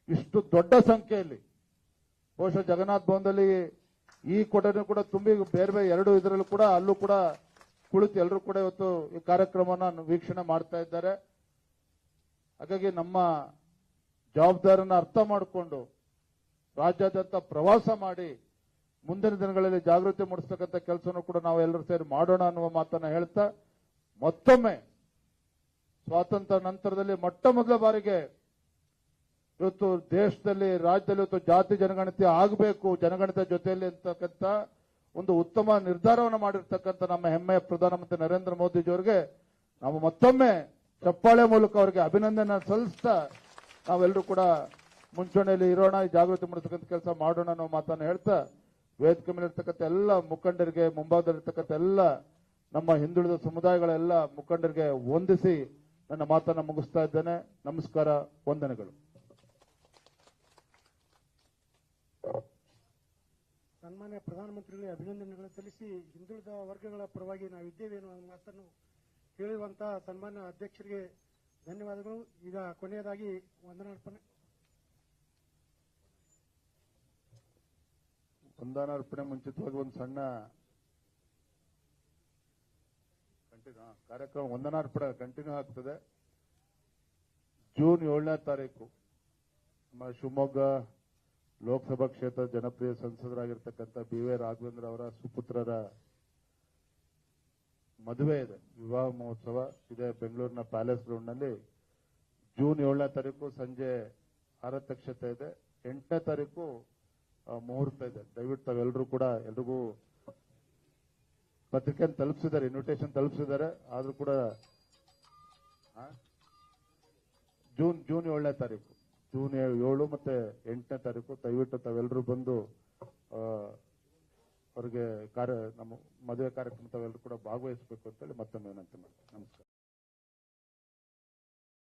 ಇಷ್ಟು ದೊಡ್ಡ ಸಂಖ್ಯೆಯಲ್ಲಿ ಬಹುಶಃ ಜಗನ್ನಾಥ್ ಭವನದಲ್ಲಿ ಈ ಕೊಠಡಿ ಕೂಡ ತುಂಬಿ ಬೇರೆ ಬೇರೆ ಎರಡು ಇದರಲ್ಲೂ ಕೂಡ ಅಲ್ಲೂ ಕೂಡ ಕುಳಿತು ಎಲ್ಲರೂ ಕೂಡ ಇವತ್ತು ಈ ಕಾರ್ಯಕ್ರಮವನ್ನು ವೀಕ್ಷಣೆ ಮಾಡ್ತಾ ಇದ್ದಾರೆ. ಹಾಗಾಗಿ ನಮ್ಮ ಜವಾಬ್ದಾರಿಯನ್ನು ಅರ್ಥ ಮಾಡಿಕೊಂಡು ರಾಜ್ಯಾದ್ಯಂತ ಪ್ರವಾಸ ಮಾಡಿ ಮುಂದಿನ ದಿನಗಳಲ್ಲಿ ಜಾಗೃತಿ ಮೂಡಿಸ್ತಕ್ಕಂಥ ಕೆಲಸವನ್ನು ಕೂಡ ನಾವು ಎಲ್ಲರೂ ಸೇರಿ ಮಾಡೋಣ ಅನ್ನುವ ಮಾತನ್ನ ಹೇಳ್ತಾ, ಮತ್ತೊಮ್ಮೆ ಸ್ವಾತಂತ್ರ್ಯ ನಂತರದಲ್ಲಿ ಮೊಟ್ಟ ಮೊದಲ ಬಾರಿಗೆ ಇವತ್ತು ದೇಶದಲ್ಲಿ ರಾಜ್ಯದಲ್ಲಿ ಇವತ್ತು ಜಾತಿ ಜನಗಣತಿ ಆಗಬೇಕು ಜನಗಣತಿ ಜೊತೆಯಲ್ಲಿ ಅಂತಕ್ಕಂಥ ಒಂದು ಉತ್ತಮ ನಿರ್ಧಾರವನ್ನು ಮಾಡಿರ್ತಕ್ಕಂಥ ನಮ್ಮ ಹೆಮ್ಮೆಯ ಪ್ರಧಾನಮಂತ್ರಿ ನರೇಂದ್ರ ಮೋದಿಜಿಯವರಿಗೆ ನಾವು ಮತ್ತೊಮ್ಮೆ ಚಪ್ಪಾಳೆ ಮೂಲಕ ಅವರಿಗೆ ಅಭಿನಂದನೆ ಸಲ್ಲಿಸ್ತಾ ನಾವೆಲ್ಲರೂ ಕೂಡ ಮುಂಚೂಣಿಯಲ್ಲಿ ಇರೋಣ, ಈ ಜಾಗೃತಿ ಮೂಡಿಸ್ತಕ್ಕಂಥ ಕೆಲಸ ಮಾಡೋಣ ಅನ್ನೋ ಮಾತನ್ನು ಹೇಳ್ತಾ ವೇದಿಕೆ ಮೇಲೆ ಇರ್ತಕ್ಕಂಥ ಎಲ್ಲ ಮುಖಂಡರಿಗೆ, ಮುಂಭಾಗದಲ್ಲಿರ್ತಕ್ಕಂಥ ಎಲ್ಲ ನಮ್ಮ ಹಿಂದುಳಿದ ಸಮುದಾಯಗಳ ಎಲ್ಲ ಮುಖಂಡರಿಗೆ ವಂದಿಸಿ ನನ್ನ ಮಾತನ್ನು ಮುಗಿಸ್ತಾ ಇದ್ದೇನೆ. ನಮಸ್ಕಾರ, ವಂದನೆಗಳು. ಸನ್ಮಾನ್ಯ ಪ್ರಧಾನಮಂತ್ರಿಗಳಿಗೆ ಅಭಿನಂದನೆಗಳು ಸಲ್ಲಿಸಿ ಹಿಂದುಳಿದ ವರ್ಗಗಳ ಪರವಾಗಿ ನಾವಿದ್ದೇವೆ ಅನ್ನುವ ಮಾತನ್ನು ಹೇಳುವಂತಹ ಸನ್ಮಾನ್ಯ ಅಧ್ಯಕ್ಷರಿಗೆ ಧನ್ಯವಾದಗಳು. ಈಗ ಕೊನೆಯದಾಗಿ ವಂದನಾರ್ಪಣೆ ಮುಂಚಿತವಾಗಿ ಒಂದು ಸಣ್ಣ ಕಾರ್ಯಕ್ರಮ ವಂದನಾರ್ಪಣೆ ಕಂಟಿನ್ಯೂ ಆಗ್ತದೆ. ಜೂನ್ 7ನೇ ತಾರೀಕು ನಮ್ಮ ಶಿವಮೊಗ್ಗ ಲೋಕಸಭಾ ಕ್ಷೇತ್ರದ ಜನಪ್ರಿಯ ಸಂಸದರಾಗಿರ್ತಕ್ಕಂಥ BY ರಾಘವೇಂದ್ರ ಅವರ ಸುಪುತ್ರರ ಮದುವೆ ಇದೆ, ವಿವಾಹ ಮಹೋತ್ಸವ ಇದೆ ಬೆಂಗಳೂರಿನ ಪ್ಯಾಲೇಸ್ ಗ್ರೌಂಡ್ ನಲ್ಲಿ. ಜೂನ್ 7ನೇ ತಾರೀಕು ಸಂಜೆ 6 ಇದೆ. 8ನೇ ತಾರೀಕು ಮುಹೂರ್ತ ಇದೆ. ದಯವಿಟ್ಟು ತಾವೆಲ್ಲರೂ ಕೂಡ ಎಲ್ರಿಗೂ ಪತ್ರಿಕೆಯನ್ನು ತಲುಪಿಸಿದ್ದಾರೆ, ಇನ್ವಿಟೇಷನ್ ತಲುಪಿಸಿದ್ದಾರೆ. ಆದ್ರೂ ಕೂಡ ಜೂನ್ 7ನೇ ತಾರೀಕು, ಜೂನ್ 7 ಮತ್ತೆ 8ನೇ ತಾರೀಕು ದಯವಿಟ್ಟು ತಾವೆಲ್ಲರೂ ಬಂದು ಅವರಿಗೆ ನಮ್ಮ ಮದುವೆ ಕಾರ್ಯಕ್ರಮ ತಾವೆಲ್ಲರೂ ಕೂಡ ಭಾಗವಹಿಸಬೇಕು ಅಂತೇಳಿ ಮತ್ತೊಮ್ಮೆ ವಿನಂತಿ ಮಾಡ್ತೀನಿ. ನಮಸ್ಕಾರ.